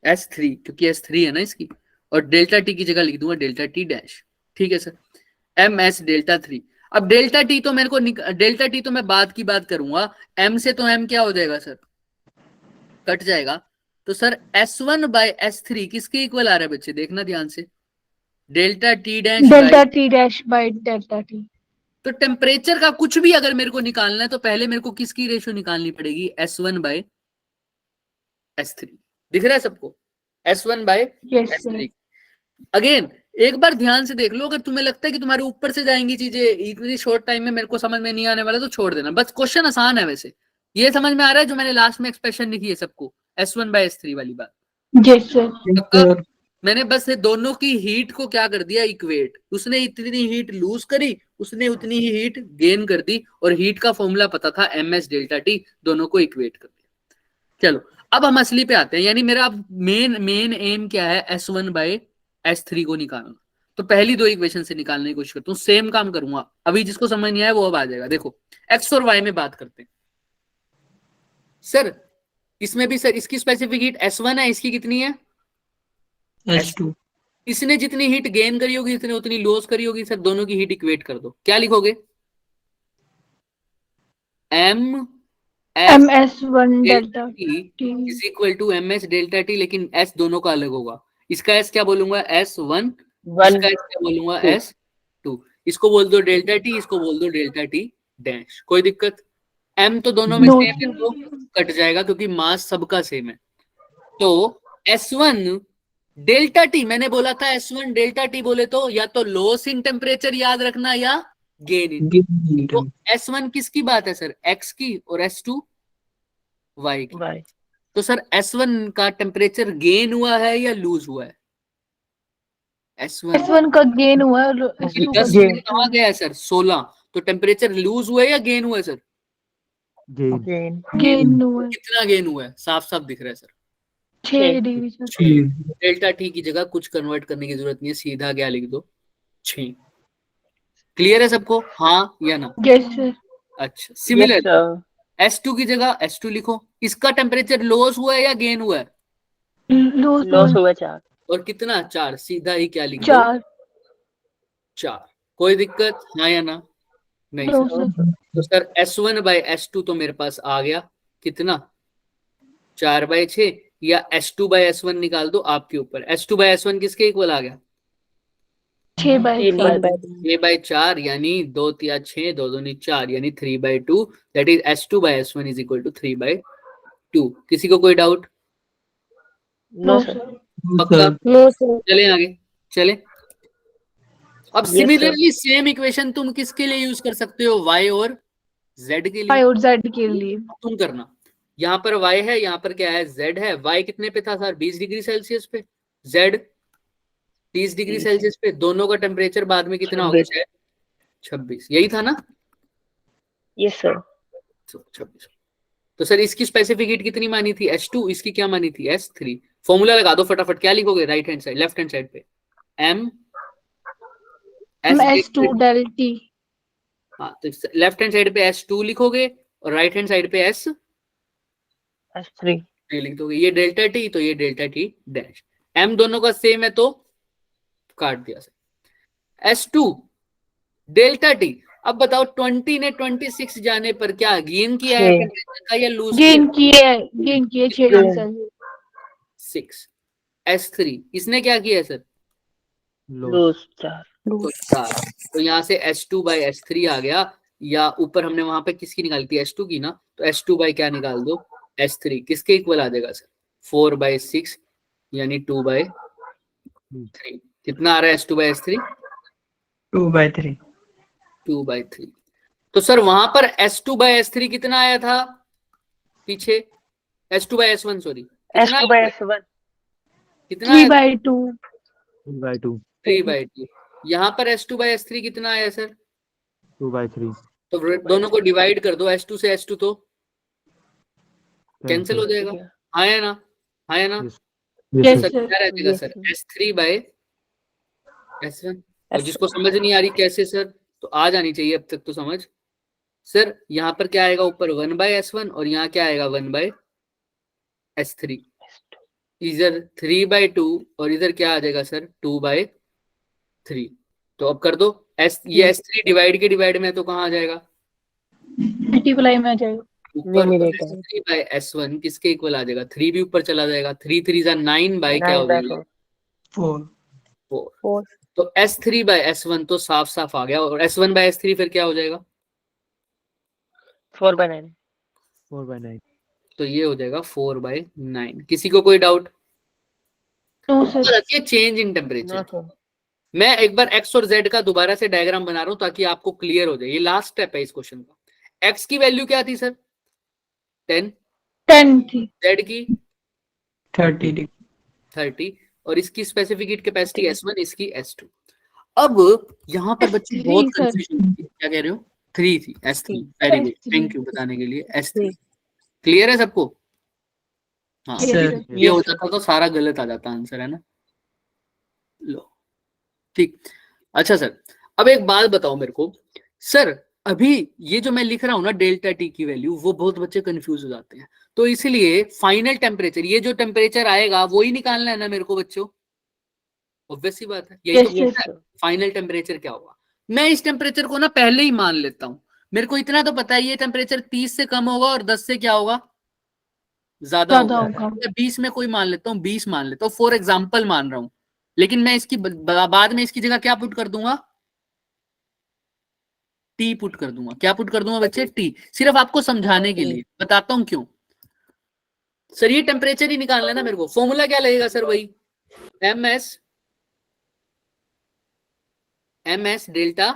S3 क्योंकि S3 है ना इसकी, और डेल्टा टी की जगह लिख दूंगा डेल्टा टी डैश। ठीक है सर, एम एस डेल्टा 3। अब डेल्टा टी तो मेरे को डेल्टा टी तो मैं बाद की बात करूंगा, एम से तो एम क्या हो जाएगा सर, कट जाएगा। तो सर S1 बाय S3 किसके इक्वल आ रहा है बच्चे, देखना ध्यान से, delta T dash delta T dash by delta T. तो टेम्परेचर का कुछ भी अगर मेरे को निकालना है तो पहले मेरे को किसकी रेशियो निकालनी पड़ेगी, S1 बाय S3। दिख रहा है सबको, S1 bye yes S3। Sir. Again एक बार ध्यान से देख लो, अगर तुम्हें लगता है कि तुम्हारे ऊपर से जाएंगी चीजें इतनी शॉर्ट टाइम में मेरे को समझ में नहीं आने वाला तो छोड़ देना, बस क्वेश्चन आसान है। वैसे ये समझ में आ रहा है जो मैंने लास्ट में एक्सप्रेशन लिखी है सबको, S1 बाय S3 वाली बात। Yes sir. पक्का? मैंने बस ये दोनों की हीट को क्या कर दिया, इक्वेट। उसने इतनी हीट लूज करी, उसने उतनी ही हीट गेन कर दी, और हीट का फॉर्मूला पता था एमएस डेल्टा टी, दोनों को इक्वेट कर दिया। चलो अब हम असली पे आते हैं, यानी मेरा अब मेन एम क्या है, S1 बाय S3 को निकालना। तो पहली दो इक्वेशन से निकालने की कोशिश करता हूँ, सेम काम करूंगा। अभी जिसको समझ नहीं आया वो अब आ जाएगा। देखो एक्स और वाई में बात करते हैं सर, इसमें भी सर इसकी स्पेसिफिक हीट S1 है, इसकी कितनी है, S2। इसने जितनी हीट गेन करी होगी इसने उतनी लॉस करी होगी। सर दोनों की हीट इक्वेट कर दो, क्या लिखोगे, M MS1 delta T. Is equal to M S delta T, लेकिन एस दोनों का अलग होगा। इसका एस क्या बोलूंगा, S1, इसका एस क्या बोलूंगा, S2। इसको बोल दो डेल्टा टी, इसको बोल दो डेल्टा टी डैश, कोई दिक्कत। एम तो दोनों में No, सेम है तो कट जाएगा क्योंकि मास सबका सेम है। तो S1 डेल्टा टी, मैंने बोला था S1 डेल्टा टी बोले तो या तो लॉस इन टेम्परेचर याद रखना या गेन इन। तो S1 किसकी बात है सर, एक्स की, और S2 वाई की। तो सर S1 का टेम्परेचर गेन हुआ है या लूज हुआ है, S1 का गेन हुआ है और S2 का 10 गेन कहाँ गया है सर, 16। तो टेम्परेचर लूज हुआ है या गेन हुआ है सर, गेन। गेन हुआ है। कितना गेन हुआ है, साफ साफ दिख रहा है sir, 6 degree sir. 6। Delta T की जगह कुछ कन्वर्ट करने की जरूरत नहीं है, सीधा क्या लिख दो, 6। क्लियर है सबको, हाँ या ना। Yes sir. अच्छा सिमिलर S2 की जगह S2 लिखो, इसका टेम्परेचर लॉस हुआ है या गेन हुआ है, लॉस हुआ 4। और कितना, 4। सीधा ही क्या लिख दो, 4। 4। कोई दिक्कत, हाँ या ना, नहीं नो सर। सर। तो सर S1 बाय S2 तो मेरे पास आ गया, कितना, 4/6, या S2 बाय S1 निकाल दो आपके ऊपर। S2 बाय S1 किसके इक्वल आ गया, 6/4, यानी 2 या 6, 2 दूनी 4, यानी 3/2, that is S2 by S1 is equal to 3/2। किसी को कोई डाउट, नो सर। पक्का, No, sir. चले आगे, चले। अब Yes, सिमिलरली सेम इक्वेशन तुम किसके लिए यूज कर सकते हो, y और z के लिए। Y और Z के लिए। तुम करना, यहाँ पर y है, यहाँ पर क्या है, z है। y कितने पे था सर, 20 डिग्री सेल्सियस पे, z 30 डिग्री सेल्सियस पे। दोनों का टेम्परेचर बाद में कितना होगा, शायद 26, यही था ना, यस सर। 26। तो सर इसकी स्पेसिफिक हीट कितनी मानी थी, S2, इसकी क्या मानी थी, S3। फॉर्मूला लगा दो फटाफट, क्या लिखोगे right hand side, left hand side पे, M S2 डेल T। हाँ, तो लेफ्ट हैंड साइड पे S2 लिखोगे और राइट हैंड साइड पे S3 लिख दोगे। ये डेल्टा टी तो ये डेल्टा टी डैश, M दोनों का सेम है तो काट दिया सर। S2 डेल्टा टी, अब बताओ 20 ने 26 जाने पर क्या गेन किया है टेम्परेचर का या लूज किया, गेन किए 6 डिग्री सेल्सियस। 6। S3 इसने क्या किया है सर, लूज 4। तो 4। तो यहाँ से S2 बाय S3 आ गया, या ऊपर हमने वहां पे किसकी निकाली थी, S2 की ना, तो S2 बाय क्या निकाल दो, S3। किसके इक्वल आ जाएगा सर, 4/6, यानी 2/3। कितना आ रहा है S2 बाय S3, 2/3। 2/3। तो सर वहां पर S2 बाय S3 कितना आया था पीछे, S2 by S1 sorry, S2 by S1 कितना 3/2। 3/2। 3/2। यहाँ पर S2/S3 कितना आया सर? 2/3 तो दोनों को डिवाइड कर दो, S2 से S2 तो कैंसिल हो जाएगा। हाँ या ना? हाँ या ना? Yes. तो Yes, सर sir. क्या रह जाएगा Yes, सर? sir. S3/S1। और जिसको समझ नहीं आ रही कैसे सर, तो आ जानी चाहिए अब तक तो समझ। सर यहाँ पर क्या आएगा ऊपर 1/S1 और यहाँ क्या आएगा 1/S3। इधर 3/2 और इधर क्या आ जाएगा सर 2/3। तो अब कर दो ये S3 डिवाइड के डिवाइड में तो कहाँ आ जाएगा मल्टीप्लाई में आ जाएगा। ऊपर। Numerator. S3/S1 किसके इक्वल आ जाएगा? 3 भी ऊपर चला जाएगा। 3 3 जा 9 बाई क्या हो जाएगा 4 4। 4. तो S3/S1 तो साफ साफ आ गया और S1/S3 फिर क्या हो जाएगा? 4/9. 4/9 तो ये हो जाएगा 4/9। किसी को कोई doubt? No sir. Change in temperature. No, sir. मैं एक बार एक्स और जेड का दोबारा से डायग्राम बना रहा हूं ताकि आपको क्लियर हो जाए। ये लास्ट स्टेप है इस क्वेश्चन का। एक्स की वैल्यू क्या थी सर? 10। 10 थी। जेड की 30 30 और इसकी स्पेसिफिक हीट कैपेसिटी S1, इसकी S2। अब यहाँ पर बच्चे S3 बहुत सर। कंफ्यूजन, क्या कह रहे हो? 3 थी S3। Very good, S3 thank you बताने के लिए। S3 क्लियर है सबको? हाँ, Yes, सर। sir. ये हो जाता तो सारा गलत आ जाता आंसर, है ना? लो ठीक। अच्छा सर, अब एक बात बताओ मेरे को सर, अभी ये जो मैं लिख रहा हूं ना डेल्टा टी की वैल्यू, वो बहुत बच्चे कंफ्यूज हो जाते हैं। तो इसलिए फाइनल टेम्परेचर, ये जो टेम्परेचर आएगा वो ही निकालना है ना मेरे को बच्चों। ऑब्वियस सी बात है, यही Yes, तो sir. पूछना है फाइनल टेम्परेचर क्या होगा। मैं इस टेम्परेचर को ना पहले ही मान लेता हूं। मेरे को इतना तो पता है ये टेम्परेचर 30 से कम होगा और 10 से क्या होगा ज्यादा ज्यादा होगा। होगा। मैं 20 में कोई मान लेता हूँ, 20 मान लेता हूँ, फॉर एग्जाम्पल मान रहा हूँ। लेकिन मैं इसकी बाद में इसकी जगह क्या पुट कर दूंगा? टी पुट कर दूंगा। क्या पुट कर दूंगा बच्चे? टी। सिर्फ आपको समझाने के लिए बताता हूं क्यों। सर ये टेम्परेचर ही निकालना है ना मेरे को। फॉर्मूला क्या लगेगा सर? वही एमएस डेल्टा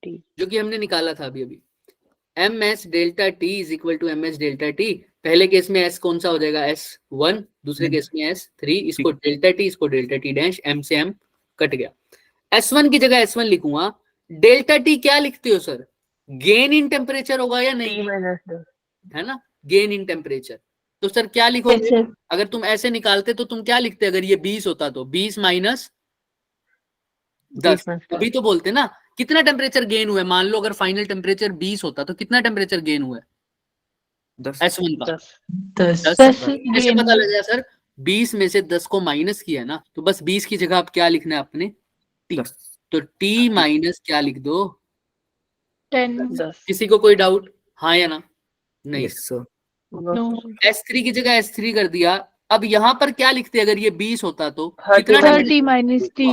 टी जो कि हमने निकाला था अभी अभी। MS delta T is equal to MS delta T. पहले केस में एस कौन सा हो जाएगा? S1। दूसरे केस में S3। इसको डेल्टा टी, इसको डेल्टा टी डैश, एम से एम कट गया। S1 की जगह S1 लिखूंगा। डेल्टा टी क्या लिखते हो सर? गेन इन टेम्परेचर होगा या नहीं? T-10. है ना, गेन इन टेम्परेचर। तो सर क्या Yes, लिखोगे? sir. अगर तुम ऐसे निकालते तो तुम क्या लिखते? अगर ये 20 होता तो 20 माइनस 10। अभी तो बोलते ना कितना टेम्परेचर गेन हुआ है। मान लो अगर फाइनल टेम्परेचर 20 होता तो कितना टेम्परेचर गेन हुआ है 10 S1 का? 10 10। 10 कैसे gain पता हुआ। लगा सर? 20 में से 10 को माइनस किया ना, तो बस 20 की जगह आप क्या लिखना है अपने? टी। तो टी माइनस क्या लिख दो? 10 10. किसी को कोई डाउट? हाँ या ना? नहीं। यस सर नो S3 की जगह S3 कर दिया। अब यहाँ पर क्या लिखते? अगर ये 20 होता तो 30 कितना? 30 माइनस टी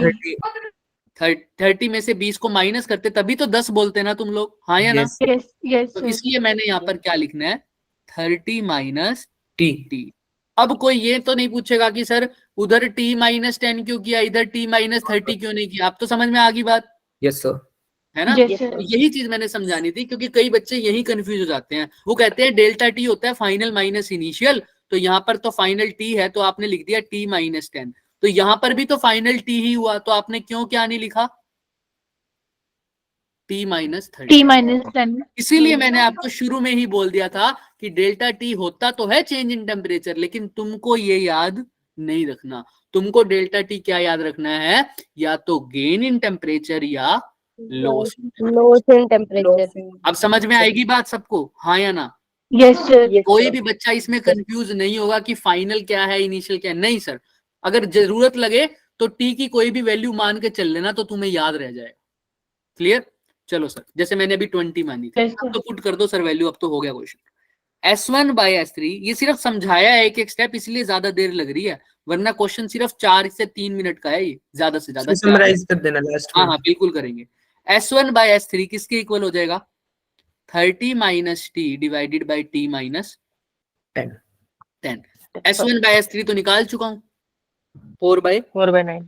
30 में से 20 को माइनस करते तभी तो 10 बोलते ना तुम लोग। हाँ या ना? यस यस यस तो सर इसलिए मैंने यहाँ पर क्या लिखना है? 30 माइनस टी टी। अब कोई ये तो नहीं पूछेगा कि सर उधर T माइनस 10 क्यों किया, इधर T माइनस 30 क्यों नहीं किया। अब तो समझ में आ गई बात, यस सर है ना? यस सर तो यही चीज मैंने समझानी थी, क्योंकि कई बच्चे यही कंफ्यूज हो जाते हैं। वो कहते हैं डेल्टा टी होता है फाइनल माइनस इनिशियल, तो यहाँ पर तो फाइनल टी है तो आपने लिख दिया T माइनस 10। तो यहाँ पर भी तो फाइनल टी ही हुआ, तो आपने क्यों क्या नहीं लिखा? T minus 30। टी माइनस 10 इसीलिए मैंने आपको शुरू में ही बोल दिया था कि डेल्टा टी होता तो है चेंज इन टेम्परेचर, लेकिन तुमको ये याद नहीं रखना। तुमको डेल्टा टी क्या याद रखना है? या तो गेन इन टेम्परेचर या लॉस। Loss in temperature. अब समझ में आएगी बात सबको? हाँ या ना? यस सर कोई भी बच्चा इसमें कंफ्यूज नहीं होगा कि फाइनल क्या है इनिशियल क्या है। नहीं सर, अगर जरूरत लगे तो टी की कोई भी वैल्यू मान के चल लेना, तो तुम्हें याद रह जाएगा। क्लियर? चलो सर, जैसे मैंने अभी 20 मानी थी, Yes, अब तो पुट कर दो सर वैल्यू। अब तो हो गया क्वेश्चन। S1/S3 ये सिर्फ समझाया है एक एक स्टेप, इसलिए ज्यादा देर लग रही है, वरना क्वेश्चन सिर्फ 4 से 3 मिनट का है, ये ज्यादा से ज्यादा। समराइज कर देना लास्ट हाँ में हाँ बिल्कुल करेंगे। S1/S3 किसके इक्वल हो जाएगा? 30 minus T divided by T minus 10 10। S1/S3 तो निकाल चुका हूं, 4/9। 4/9.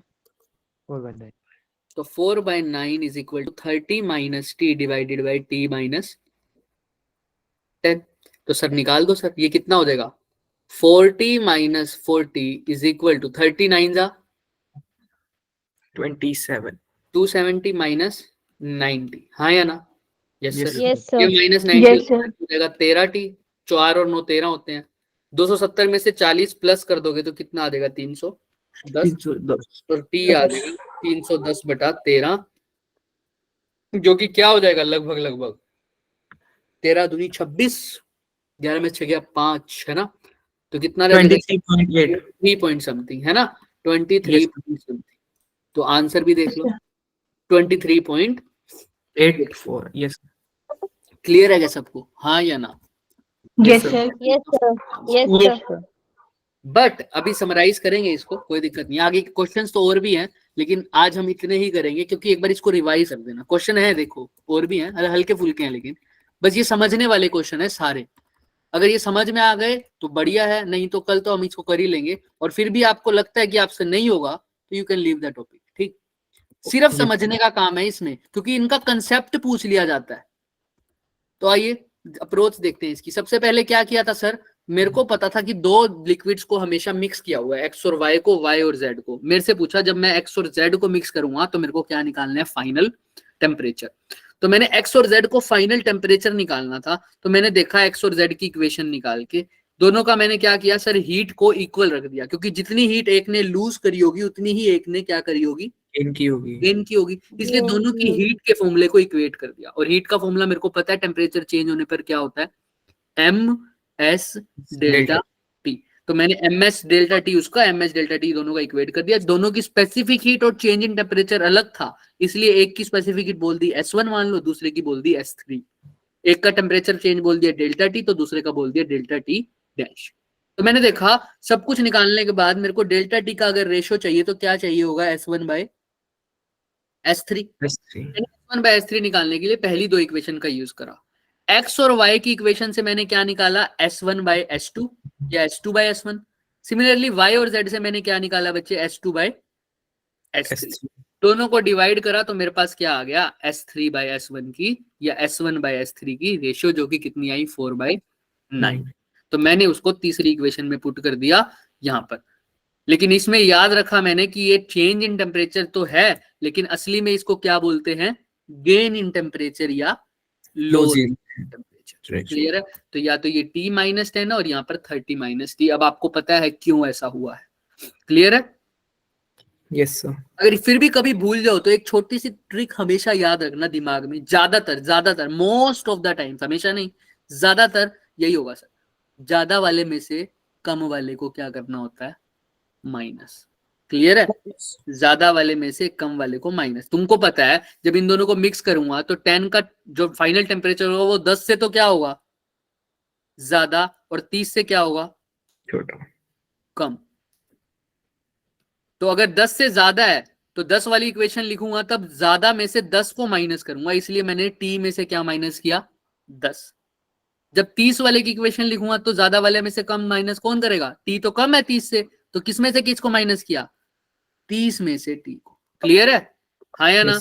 4/9 तो 4/9 is equal to 30 minus T divided by T minus 10। तो सर निकाल दो सर, ये कितना हो जाएगा? 40 माइनस 40 इज इक्वल टू 39 जा 27. 270 माइनस 90, हाँ या ना? Yes Yes, sir. Yes, ये sir. Minus Yes, 90 sir. हो जाएगा 13t, 4 और 9 13 होते हैं। 270 में से 40 प्लस कर दोगे तो कितना आ जाएगा? 310, 310. और t आ जाएगा 310 बटा 13, जो कि क्या हो जाएगा? लगभग 13 दूनी 26, 11 में 6 गया 5, है ना? तो कितना रह जाएगा? 23.8. 3 पॉइंट समथिंग, है ना? 23 पॉइंट समथिंग। तो आंसर भी देख लो, 23.84। 84. Yes. क्लियर है क्या सबको? हाँ या ना? Yes, sir. sir. Yes, sir. Yes, Yes, sir. sir. But अभी समराइज करेंगे इसको, कोई दिक्कत नहीं। आगे के क्वेश्चंस तो और भी हैं, लेकिन आज हम इतने ही करेंगे क्योंकि एक बार इसको रिवाइज कर देना। क्वेश्चन है देखो, और भी हैं, हल्के फुल्के हैं, लेकिन बस ये समझने वाले क्वेश्चन है सारे। अगर ये समझ में आ गए तो बढ़िया है, नहीं तो कल तो हम इसको कर ही लेंगे। और फिर भी आपको लगता है कि आपसे नहीं होगा तो you can leave the topic, ठीक? सिर्फ समझने का काम है इसमें, क्योंकि इनका कंसेप्ट पूछ लिया जाता है। तो आइए अप्रोच देखते हैं इसकी। सबसे पहले क्या किया था सर? मेरे को पता था कि दो लिक्विड्स को हमेशा मिक्स किया हुआ है, एक्स और वाई को, वाई और जेड को। मेरे से पूछा जब मैं एक्स और जेड को मिक्स करूंगा तो मेरे को क्या निकालना है? Final temperature. तो मैंने एक्स और जेड को फाइनल टेम्परेचर निकालना था, तो मैंने देखा एक्स और जेड की इक्वेशन निकाल के दोनों का मैंने क्या किया सर? हीट को इक्वल रख दिया, क्योंकि जितनी हीट एक ने लूज करी होगी उतनी ही एक ने क्या करी होगी? इनकी होगी. गेन की होगी। इसलिए दोनों की हीट के फॉर्मूले को इक्वेट कर दिया। और हीट का फॉर्मूला मेरे को पता है, टेम्परेचर चेंज होने पर क्या होता है? M S delta T. तो मैंने एम एस डेल्टा टी उसका, एम एस डेल्टा टी दोनों का इक्वेट कर दिया। दोनों की स्पेसिफिक हीट और चेंज इन टेम्परेचर अलग था, इसलिए एक की स्पेसिफिक हीट बोल दी S1 मान लो, दूसरे की बोल दी S3। एक का टेम्परेचर चेंज बोल दिया डेल्टा टी, तो दूसरे का बोल दिया डेल्टा टी डैश। तो मैंने देखा सब कुछ निकालने के बाद मेरे को डेल्टा टी का अगर रेशो चाहिए तो क्या चाहिए होगा? S1 bye S3। S1 bye S3 निकालने के लिए पहली दो इक्वेशन का यूज करा। एक्स और वाई की इक्वेशन से मैंने क्या निकाला? S1 बाय S2 या S2 by S1। Similarly Y और जेड से मैंने क्या निकाला बच्चे? S2 bye S3। दोनों को डिवाइड करा तो मेरे पास क्या आ गया? S3 बाय S1 की या S1 बाय S3 की रेशियो, जो कि कितनी आई? 4/9। तो मैंने उसको तीसरी इक्वेशन में पुट कर दिया यहां पर। लेकिन इसमें याद रखा मैंने कि ये चेंज इन टेम्परेचर तो है, लेकिन असली में इसको क्या बोलते हैं? गेन इन टेम्परेचर या लॉस इन टेम्परेचर। क्लियर है? तो या तो ये T-10 है और यहाँ पर 30-T। अब आपको पता है क्यों ऐसा हुआ है। क्लियर है? Yes sir. अगर फिर भी कभी भूल जाओ तो एक छोटी सी ट्रिक हमेशा याद रखना दिमाग में। ज्यादातर मोस्ट ऑफ द टाइम, हमेशा नहीं, ज्यादातर यही होगा सर। ज्यादा वाले में से कम वाले को क्या करना होता है? माइनस। क्लियर है? ज्यादा वाले में से कम वाले को माइनस। तुमको पता है जब इन दोनों को मिक्स करूंगा तो 10 का जो फाइनल टेम्परेचर होगा वो 10 से तो क्या होगा? ज्यादा, और 30 से क्या होगा? छोटा, कम। तो अगर 10 से ज्यादा है तो 10 वाली इक्वेशन लिखूंगा, तब ज्यादा में से 10 को माइनस करूंगा, इसलिए मैंने T में से क्या माइनस किया? 10। जब 30 वाले की इक्वेशन लिखूंगा तो ज्यादा वाले में से कम माइनस कौन करेगा? T तो कम है 30 से, तो किस में से किसको माइनस किया? 30 में से T को। क्लियर है? हाँ या ना?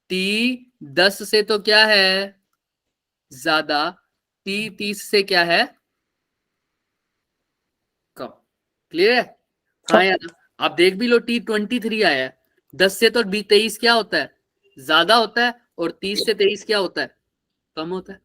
T 10 से तो क्या है? ज्यादा। T 30 से क्या है? कम। क्लियर है? हाँ या ना? आप देख भी लो, T 23 आया है। 10 से तो 23 क्या होता है? ज्यादा होता है, और 30 से 23 क्या होता है? कम होता है।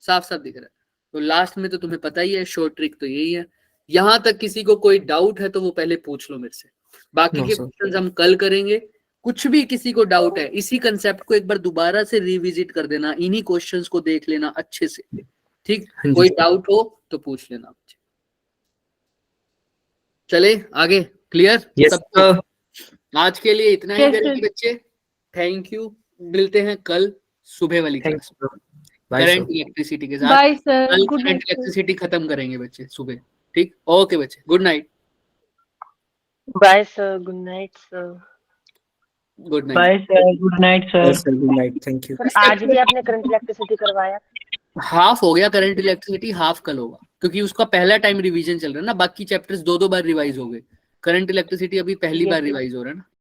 साफ साफ दिख रहा है। तो लास्ट में तो तुम्हें पता ही है, शॉर्ट ट्रिक तो यही है। यहां तक किसी को कोई डाउट है तो वो पहले पूछ लो मेरे से। बाकी के क्वेश्चंस हम कल करेंगे। कुछ भी किसी को डाउट है, इसी कंसेप्ट को एक बार दोबारा से रिविजिट कर देना, इन्हीं क्वेश्चंस को देख लेना अच्छे से, ठीक? कोई डाउट हो तो पूछ लेना मुझे। चले आगे। क्लियर? सब आज के लिए इतना ही करेंगे बच्चे। Thank you. मिलते हैं कल सुबह वाली क्लास में करंट इलेक्ट्रिसिटी के साथ। बाय सर, कल गुड करंट नाइट। इलेक्ट्रिसिटी खत्म करेंगे बच्चे सुबह, ठीक? ओके बच्चे, good night. Bye sir, good night sir. Good night. Bye sir, good night sir. Good night, thank you. आज भी आपने करंट इलेक्ट्रिसिटी करवाया? हाफ हो गया करंट इलेक्ट्रिसिटी, हाफ कल होगा, क्योंकि उसका पहला टाइम रिवीजन चल रहा है ना। बाकी चैप्टर्स 2-2 बार रिवाइज हो गए। करंट इलेक्ट्रिसिटी अभी पहली बार रिवाइज हो रहा है ना।